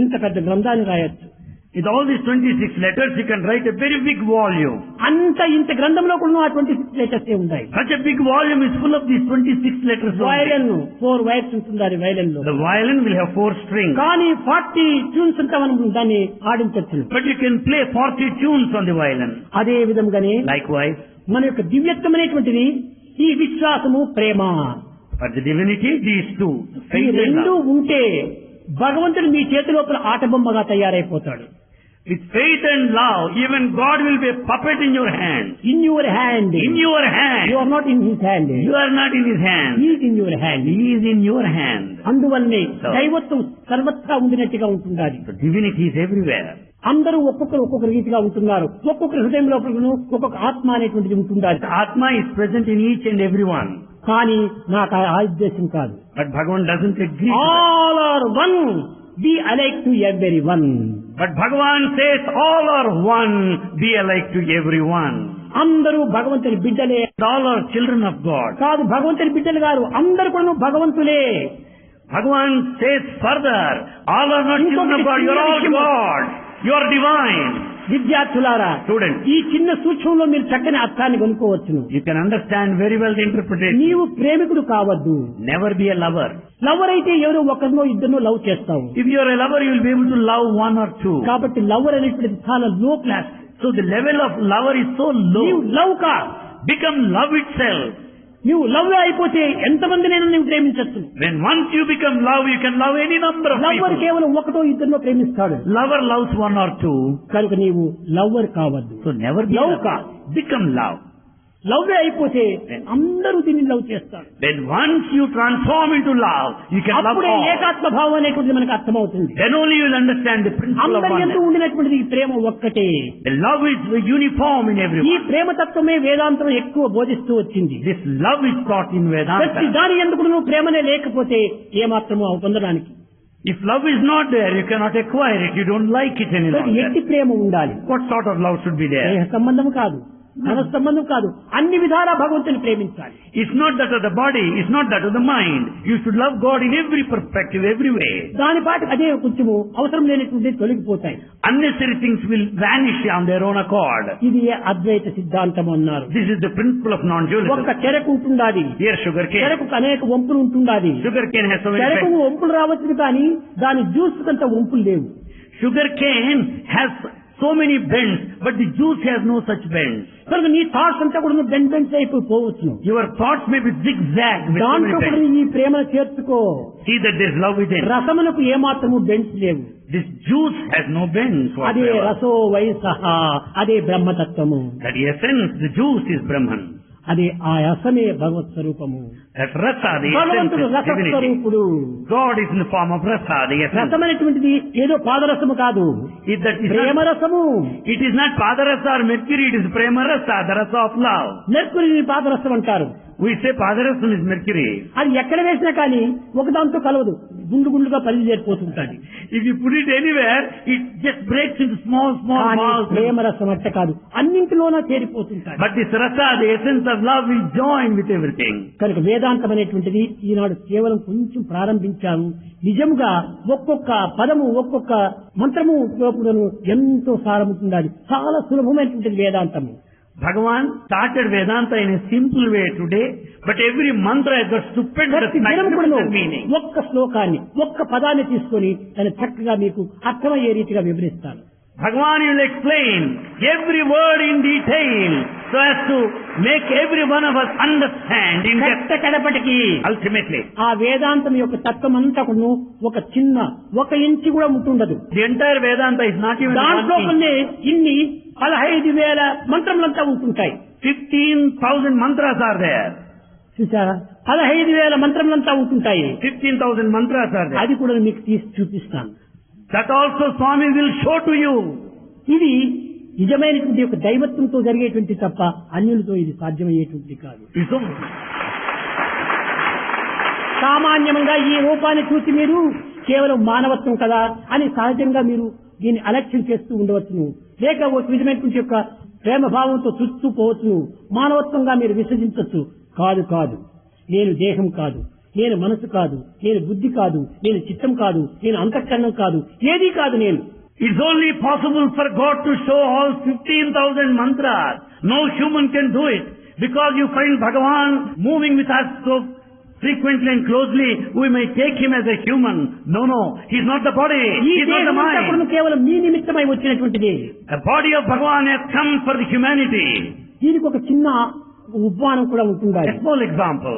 ఇంత పెద్ద గ్రంథాన్ని రాయొచ్చు. With all these 26 letters, you can write a very big volume. అంత ఇంత గ్రంథంలో కూడా ఆ 26 లెటర్స్ ఉంటాయి. Such a big volume is full of these 26 letters only. Violin 4 wires ఉంటుంది అది వయలిన్ లో. The violin will have 4 strings. కానీ 40 ట్యూన్స్ అంతా మనం దాన్ని ఆడించవచ్చు. But you can play 40 tunes on the violin. అదే విధంగానే Likewise, మన యొక్క దివ్యత్వం అనేటువంటిది ఈ విశ్వాసము ప్రేమ for the divinity, these two, ఈ faith and రెండు love. ఉంటే భగవంతుడు మీ చేతి లోపల ఆటబొమ్మగా తయారైపోతాడు. With faith and love, even God will be a puppet in your hand. In your hand. In your hand. You are not in his hand. You are not in his hand. He is in your hand. He is in your hand. అందువల్లే So- దైవత్వం సర్వత్రా ఉండినట్టుగా ఉంటుండాలి. The divinity is everywhere. అందరూ ఒక్కొక్క రీతిగా ఉంటున్నారు. ఒక్కొక్క హృదయం లోపల ఒక్కొక్క ఆత్మ అనేటువంటిది ఉంటుండాలి. The Atma is present in each and every one. కానీ నాకు ఆ ఉద్దేశం కాదు. But Bhagavan doesn't agree to that. All are one, be alike to every one. But Bhagavan says all are one, be alike to everyone. అందరూ భగవంతుని బిడ్డలే. All are children of God. కాదు, భగవంతుని బిడ్డలు గారు అందరూ కూడా భగవంతులే. Bhagavan says further, all are not children of God, you are all God. You are divine. విద్యార్థులారా, Students, ఈ చిన్న సూక్ష్మంలో మీరు చక్కని అర్థాన్ని కొనుక్కోవచ్చును. you can understand very well the interpretation. నీవు ప్రేమికుడు కావద్దు. Never be a lover. Lover అయితే ఎవరో ఒకరినో ఇద్దరినో లవ్ చేస్తావు. If you are a lover, you will be able to love one or two. కాబట్టి లవర్ అనేటువంటిది చాలా లో class. So the level of lover is so నీవు low. లవ్ కా, Become love itself. నువ్వు లవ్ అయిపోతే ఎంతమందినైనా నువ్వు ప్రేమించచ్చు. When once you become love, you can love any number of lover people. కేవలం ఒకటో ఇద్దరినో ప్రేమిస్తాడు. Lover loves one or two. కనుక నీవు లవర్ కావద్దు. So never be Love love. ka. Become love. Love అయిపోతే అందరూ దీన్ని లవ్ చేస్తారు. Then once you transform into love, you can love అప్పుడే all. ఏకాత్మ భావం అనేటువంటిది మనకు అర్థమవుతుంది. Then only you will understand the principle of అందరి ఎందు oneness. ఉండినటువంటిది ఈ ప్రేమ ఒక్కటే. The love is uniform in ఈ everyone. ప్రేమ తత్వమే వేదాంతం ఎక్కువ బోధిస్తూ వచ్చింది. This love is taught in ప్రతి Vedanta. దాని ఎందుకు నువ్వు ప్రేమనే లేకపోతే ఏమాత్రమో పొందడానికి. If love is not there, you cannot acquire it. You don't like it any ప్రతి ఎట్టి longer. ప్రేమ ఉండాలి. What sort of love should be there? దేహ సంబంధం కాదు, మన సంబంధం కాదు, అన్ని విధాలా భగవంతుని ప్రేమించాలి. It's not that of the body, it's not that of the mind. You should love God in every perspective, every way. దాని పాటి అదే కొంచెము అవసరం లేనటువంటి తొలగిపోతాయి. Unnecessary things will vanish on their own accord. ఇది అద్వైత సిద్ధాంతం అన్నారు. This is the principle of non-dualism. ఒక్క చెరకు ఉంటుండాది, Here sugar cane. చెరకు అనేక వంపులు ఉంటుండాది. Sugar cane has so many చెరకు bends. వంపులు రావచ్చు కానీ దాని జ్యూస్ కంత వంపులు లేవు. Sugar cane has so many bends, but the juice has no such bends. కనుక నీ థాట్స్ అంతా కూడా బెండ్ అయిపోయి పోవచ్చును. Your thoughts may be zigzag with so దాంట్లో many కూడా bends. ఈ ప్రేమను చేర్చుకో. See that there is love within. రసమునకు ఏమాత్రము బెండ్స్ లేవు. This juice has no bends అదే whatsoever. రసో వయసహ, అదే బ్రహ్మతత్వము. That essence, the juice is Brahman. అదే ఆ రసమే భగవత్ స్వరూపము. That rasa, the essence భగవంతుడు is divinity. రసస్వరూపుడు. God is in the form of rasa, the essence. రసమైనటువంటిది ఏదో పాదరసము కాదు, If that is Prema not, రసము. it is not padarasa or mercury, it is prema rasa, the rasa of love. మెర్కురీని పాదరసం అంటారు. We say padarasam is mercury. అది ఎక్కడ వేసినా కానీ ఒకదాంతో కలవదు, గుండు గుండుగా పని చేరిపోతుంటాడు. If you put it anywhere, it just breaks into small కానీ balls. ప్రేమ రసం అట్ట కాదు, అన్నింటిలోనా చేరిపోతుంటాడు. But this rasa, the essence of love, will join with everything. కనుక వేదాంతం అనేటువంటిది ఈనాడు కేవలం కొంచెం ప్రారంభించాము. నిజంగా ఒక్కొక్క పదము ఒక్కొక్క మంత్రము లోపులను ఎంతో సారముతుండాలి. చాలా సులభమైనటువంటిది వేదాంతము. Bhagavan started Vedanta in a simple way today, but every mantra has got stupendous, ప్రతి దినము కూడాను magnificent meaning. ఒక్క శ్లోకాన్ని ఒక్క పదాన్ని తీసుకొని దాన్ని చక్కగా మీకు అర్థమయ్యే రీతిగా వివరిస్తాను. Bhagavan will explain every word in detail so as to make every one of us understand in depth. కడపటికి Ultimately, ఆ వేదాంతం యొక్క తత్వం అంతా కూడా ఒక చిన్న 1 ఇంచు కూడా ఉంటుండదు. the entire Vedanta is not even దాంట్లో 1 inch. కొన్ని ఇన్ని 15,000 మంత్రములంతా ఉంటుంటాయి. 15,000 mantras are there. చూసారా, 15,000 మంత్రములంతా ఉంటుంటాయి. 15,000 mantras are there. అది కూడా మీకు తీసి చూపిస్తాను. That also Swami will show to you. ఇది నిజమైనటువంటి ఒక దైవత్వంతో జరిగేటువంటి తప్ప అన్యులతో ఇది సాధ్యమయ్యేటువంటి కాదు. So, సామాన్యంగా ఈ రూపాన్ని చూసి మీరు కేవలం మానవత్వం కదా అని సహజంగా మీరు దీన్ని అలక్ష్యం చేస్తూ ఉండవచ్చును. లేక ఒక విధమైనటువంటి యొక్క ప్రేమ భావంతో చూస్తూ పోవచ్చును. మానవత్వంగా మీరు విసర్జించవచ్చు. కాదు కాదు, నేను దేహం కాదు, నేను మనసు కాదు, నేను బుద్ధి కాదు, నేను చిత్తం కాదు, నేను అంతఃకరణం కాదు, ఏదీ కాదు నేను. it's only possible for God to show all 15,000 mantras. No human can do it. Because you find Bhagavan moving with us so frequently and closely, we may take him as a human. No, he's not the body, ఈ he's not the దేహం అంతా mind. కూడా కేవలం మీ నిమిత్తమై వచ్చినటువంటిది. The body of Bhagavan has come for the humanity. దీనికి ఒక చిన్న ఉపమానం కూడా ఉంటుంది. A small example.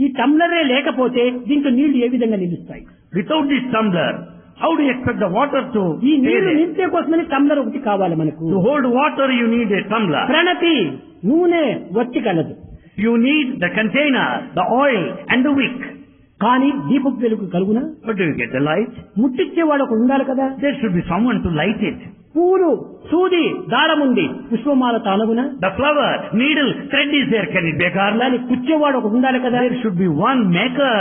ఈ టమ్లరే లేకపోతే దీంట్లో నీళ్లు ఏ విధంగా నిలుస్తాయి? Without this tumbler, how do you expect the water to ఈ stay నీళ్లు there? నింపే కోసమని టమ్లర్ ఒకటి కావాలి మనకు. To hold water, you need a tumbler. ప్రణతి, నూనె వట్టి కలదు, You need the container, the oil, and the wick. కానీ దీపపు వెలుగు కలుగునా? But do you get the light? ముట్టిచ్చేవాడు ఒకడు ఉండాలి కదా. There should be someone to light it. పూలు, సూది, దారం ఉంది, పుష్పమాల తానగునా? The flower, needle, thread is there. Can it be a garland? దాన్ని కుచ్చేవాడు ఒకడు ఉండాలి కదా. There should be one maker.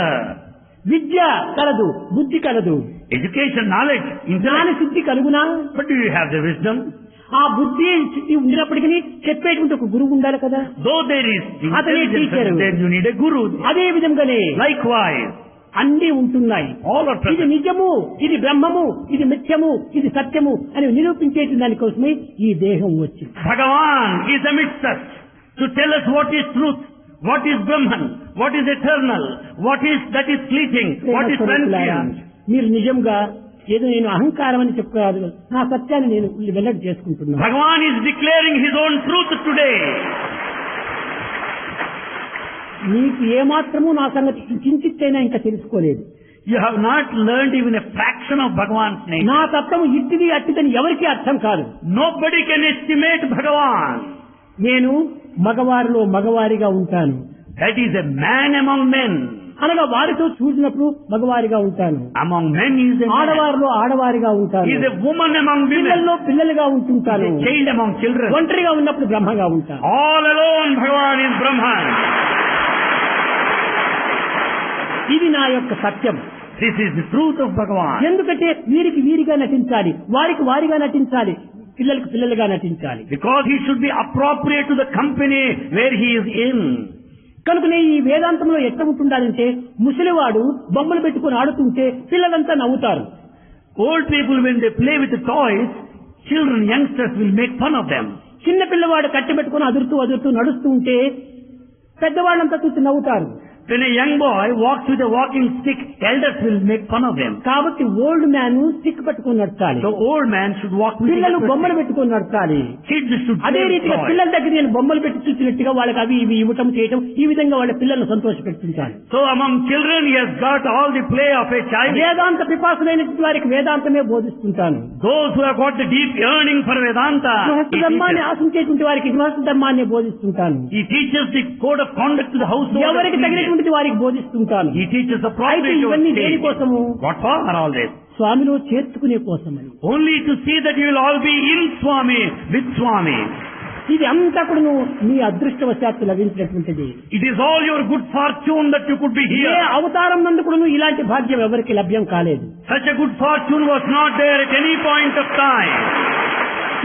విద్య కలదు, బుద్ధి కలదు, Education, knowledge, జ్ఞాన intellect. Siddhi కలుగునా? But do you have the wisdom? ఆ బుద్ధి ఉన్నప్పటికీ చెప్పేటువంటి ఒక గురువు ఉండాలి కదా. Though there is అతనే teacher, then you need a guru. అదే విధంగానే Likewise, అన్ని ఉంటున్నాయి. all are ఇది present. నిజము, ఇది బ్రహ్మము, ఇది మిథ్యము, ఇది సత్యము అని నిరూపించేటి దానికోసమే ఈ దేహం వచ్చింది. Bhagavan is amidst us to tell us what is truth, what is Brahman, what is eternal, what is that is fleeting, what is transient. మీరు నిజంగా ఏదో నేను అహంకారం అని చెప్పరాదు, నా సత్యాన్ని నేను వెల్లడి చేసుకుంటున్నాను. Bhagavan is declaring his own truth today. నీకు ఏమాత్రము నా సంగతి చింతిస్తేనే ఇంకా తెలుసుకోలేదు. You have not learned even a fraction of Bhagavan's nature. నా తత్వము ఇట్టిది అట్టిదని ఎవరికీ అర్థం కాదు. Nobody can estimate Bhagavan. నేను మగవారిలో మగవారిగా ఉంటాను, That is a man among men. అనగా వారితో చూసినప్పుడు మగవారిగా ఉంటాను, Among men he is a man. ఆడవారిలో ఆడవారిగా ఉంటాను, He is a woman among women. పిల్లల్లో పిల్లలుగా He ఉంటుంటాను, is a child among children. ఒంటరిగా ఉన్నప్పుడు బ్రహ్మగా ఉంటాను. All alone Bhagavan is Brahman. ఇది నా యొక్క సత్యం. This is the truth of Bhagavan. ఎందుకంటే వీరికి వీరిగా నటించాలి, వారికి వారిగా నటించాలి, పిల్లలకు పిల్లలుగా నటించాలి. Because he should be appropriate to the company where he is in. కనుకనే ఈ వేదాంతంలో ఎట్లా ఉంటుండాలంటే ముసలివాడు బొమ్మలు పెట్టుకుని ఆడుతుంటే పిల్లలంతా నవ్వుతారు. Old people, when they play with the toys, children, youngsters will make fun of them. చిన్న పిల్లవాడు కట్టి పెట్టుకుని అదురుతూ నడుస్తూ ఉంటే పెద్దవాళ్ళంతా చూసి నవ్వుతారు. When a young boy walks with a walking stick, elders will make fun of them. కాబట్టి ఓల్డ్ మ్యాన్ స్టిక్ పట్టుకుని నడచాలి, The old man should walk with పిల్లలు a బొమ్మలు పెట్టుకుని నడచాలి. Kids should అదే play with రీతిగా toys. పిల్లల దగ్గర నేను బొమ్మలు పెట్టి చూసినట్టుగా వాళ్ళకి అవి ఇవి ఇవ్వటం చేయటం, ఈ విధంగా వాళ్ళ పిల్లలను సంతోషపెట్టించాలి. So among children he has got all the play of a child. వేదాంత పిపాసులైనటువంటి వారికి వేదాంతమే బోధిస్తుంటాను. Those who have got the deep yearning for Vedanta, గృహస్థ ధర్మాన్ని ఆశించేటువంటి వారికి గృహస్థ ధర్మాన్ని బోధిస్తుంటాను. he teaches the code of conduct to the household. ఎవరికి తగినటువంటిది వారికి బోధిస్తుంటాను. He teaches the అయితే proper ఇవన్నీ state. దేనికోసము? What for are all this? స్వామిలో చేర్చుకునే కోసమని. Only to see that you will all be in Swami, with Swami. ఇది అంతా కూడా మీ అదృష్టవశాత్తు లభించినటువంటిది. It is all your good fortune that you could be A here. అవతారం నందు కూడా ఇలాంటి భాగ్యం ఎవరికి లభ్యం కాలేదు. Such a good fortune was not there at any point of time.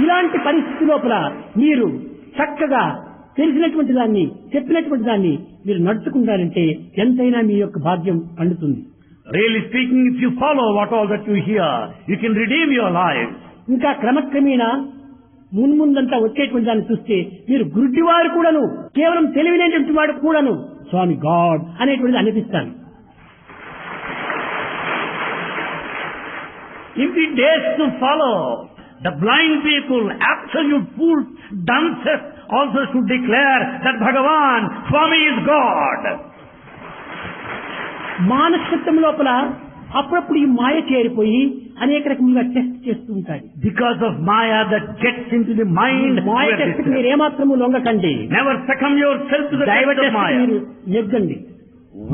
ఇలాంటి పరిస్థితి లోపల మీరు చక్కగా తెలిసినటువంటి దాన్ని చెప్పినటువంటి దాన్ని మీరు నడుచుకుంటారంటే ఎంతైనా మీ యొక్క భాగ్యం పండుతుంది. Really speaking, if you follow what all that you hear, you can redeem your lives. ఇంకా క్రమక్రమేణా మున్ముందంతా వచ్చేటువంటి దాన్ని చూస్తే మీరు గుడ్డివారు కూడాను, కేవలం తెలివినటువంటి వాడు కూడాను స్వామి గాడ్ అనేటువంటిది అనిపిస్తాను. In the days to follow, the blind people, absolute fools, dunces, also should declare that Bhagavan, Swami is God. మానసికత్వం లోపల అప్పుడప్పుడు ఈ మాయ చేరిపోయి అనేక రకములుగా టెస్ట్ చేస్తూ ఉంటాయి. Because of Maya that gets into the mind. Maya test మీరు ఏమాత్రము లొంగకండి. Never succumb yourself to the దైవ test of టెస్ట్ Maya. మీరు నెగ్గండి.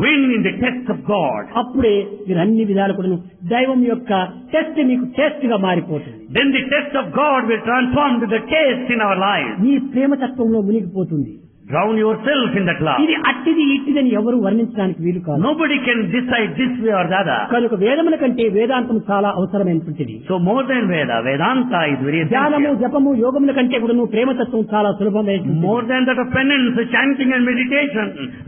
Win in the test of God. అప్పుడే మీరు అన్ని విధాలు కూడా దైవం యొక్క టెస్ట్ మీకు టెస్ట్ గా మారిపోతుంది. Then the test of God will transform to the taste in our lives. మీ ప్రేమతత్వంలో మునిగిపోతుంది. Drown yourself in that love. ఇది అట్టిది ఇట్టిదని ఎవరు వర్ణించడానికి వీలు కాదు. Nobody can decide this way or the other. కనుక వేదముల కంటే వేదాంతం చాలా అవసరమైనటువంటిది. So more than Veda, Vedanta is very ధ్యానము essential. జపము యోగముల కంటే కూడా ప్రేమతత్వం చాలా సులభమైనటువంటిది. More than that of penance, chanting and meditation,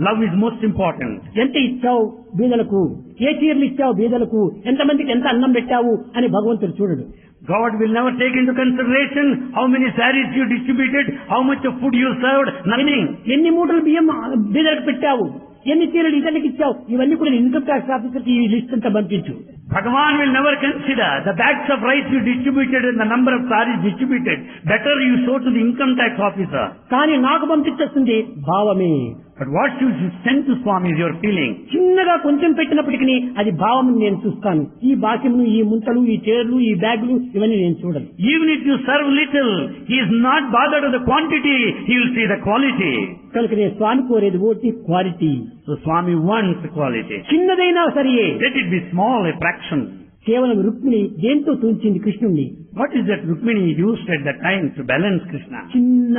love is most important. ఎంత ఇచ్చావు బీదలకు, ఏ చీరలు ఇచ్చావు బీదలకు, ఎంతమందికి ఎంత అన్నం పెట్టావు అని భగవంతుడు చూడడు. God will never take into consideration how many saris you distributed, how much of food you served, nothing. ఎన్ని మూటలు బియ్యం బీదలకు పెట్టావు, ఎన్ని చీరలు ఇతరులకు ఇచ్చావు, ఇవన్నీ కూడా ఇన్కమ్ ట్యాక్స్ ఆఫీసర్కి ఈ లిస్ట్ అంతా పంపించు. Bhagavan will never consider the bags of rice you distributed and the number of saris distributed. Better you show to the income tax officer. కానీ నాకు పంపించేస్తుంది భావమే. But what you should send to Swami is your feeling. చిన్నగా కొంచెం పెట్టినప్పటికీ అది భావం నేను చూస్తాను. ఈ బాక్యములు, ఈ ముంతలు, ఈ చీరలు, ఈ బ్యాగులు ఇవన్నీ నేను చూడను. Even if you serve little, he is not bothered with the quantity, he will see the quality. కనుక నేను స్వామి కోరేది ఓటి quality. So Swami wants quality. చిన్నదైనా సరే Let it be small, a fraction. కేవలం రుక్మిణి దేంతో తూంచింది కృష్ణుణ్ణి? What is that Rukmini used at that time to balance Krishna? చిన్న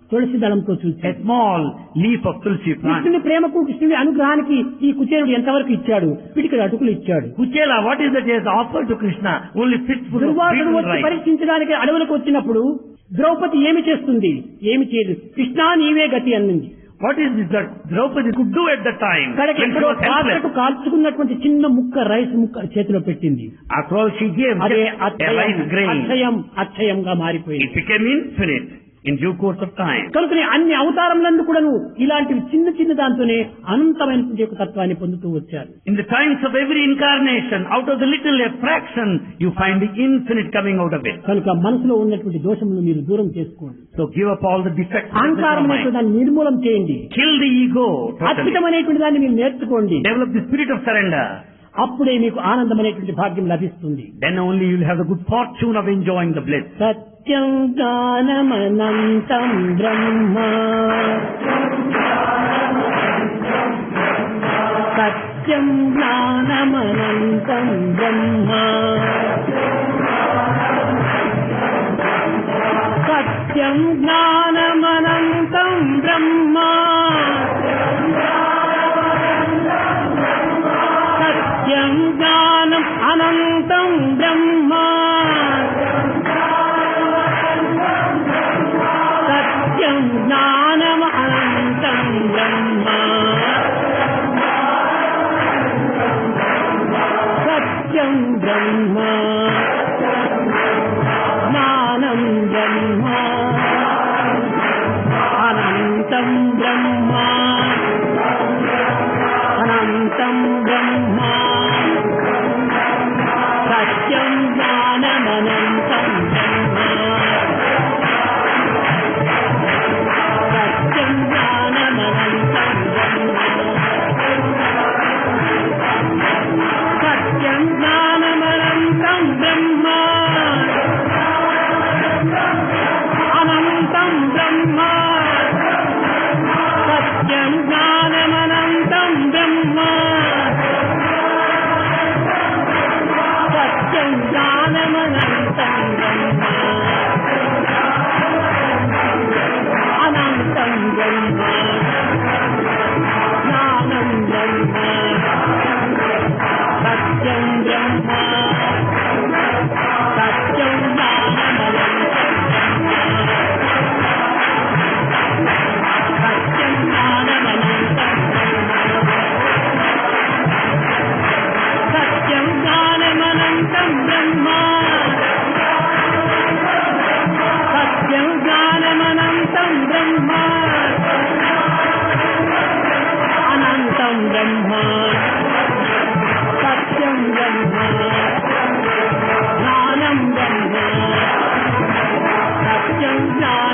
తులసి దళంతో A చూసి small leaf of tulsi plant. కృష్ణుని ప్రేమకు, కృష్ణుని అనుగ్రహానికి ఈ కుచేరుడు ఎంతవరకు ఇచ్చాడు? పిటికడు అటుకులు ఇచ్చాడు. Kuchela, what is that he has offered to Krishna? Only fistful of Durvasudu beaten వచ్చి rice. పరీక్షించడానికి అడవులకు వచ్చినప్పుడు ద్రౌపది ఏమి చేస్తుంది, ఏమి చేయదు, కృష్ణా నీవే గతి అన్నింది. What is this that Draupadi could do at the time? కడకి when she ఎక్కడో was helpless? పాత్రకు కాల్చుకున్నటువంటి చిన్న ముక్క రైస్ ముక్క చేతిలో పెట్టింది. After all, she gave అదే just a rice grain. అక్షయంగా మారిపోయింది. It became infinite in due course of time. కనుకనే అన్ని అవతారములందు కూడాను ఇలాంటివి చిన్న చిన్న దాంతోనే అనంతమైనటువంటి యొక్క తత్వాన్ని పొందుతూ వచ్చారు. In the times of every incarnation, out of the little a fraction, you find the infinite coming out of it. కనుక మనసులో ఉన్నటువంటి దోషములను మీరు దూరం చేసుకోండి. So give up all the defects. అహంకారం అనేటువంటి దాన్ని నిర్మూలం చేయండి. Kill the ego. Totally. అద్భుతమైనటువంటి దాన్ని మీరు నేర్చుకోండి. Develop the spirit of surrender. అప్పుడే మీకు ఆనందమైనటువంటి భాగ్యం లభిస్తుంది. Then only you will have the good fortune of enjoying the bliss. సత్యం జ్ఞానమనంతం బ్రహ్మ, సత్యం జ్ఞానమనంతం బ్రహ్మ, సత్యం జ్ఞానమనంతం బ్రహ్మ, సత్యం జ్ఞానం అనంతం బ్రహ్మ, సత్యం జ్ఞానం అనంతం బ్రహ్మ, సత్యం బ్రహ్మ, జ్ఞానం బ్రహ్మ, అనంతం బ్రహ్మ, అనంతం బ్రహ్మ, సత్యం జ్ఞానమనంతం బ్రహ్మ, సత్యం జ్ఞానమనంతం బ్రహ్మ, సత్యం జ్ఞానమనంతం బ్రహ్మ, అనంతం బ్రహ్మ, సత్యం జ్ఞానమనంతం బ్రహ్మ, సత్యం జ్ఞానమనంతం బ్రహ్మ, అనంతం బ్రహ్మ, జ్ఞానం బ్రహ్మ, సత్యం బ్రహ్మ, సత్యం జ్ఞానమనంతం బ్రహ్మ, సత్యం జ్ఞానమనంతం బ్రహ్మ, సత్యం జ్ఞానమనంతం బ్రహ్మ, సత్యం జ్ఞానమనంతం బ్రహ్మ, అనంతం బ్రహ్మ, సత్యం బ్రహ్మ, జ్ఞానం బ్రహ్మ, సత్యం జ్ఞానం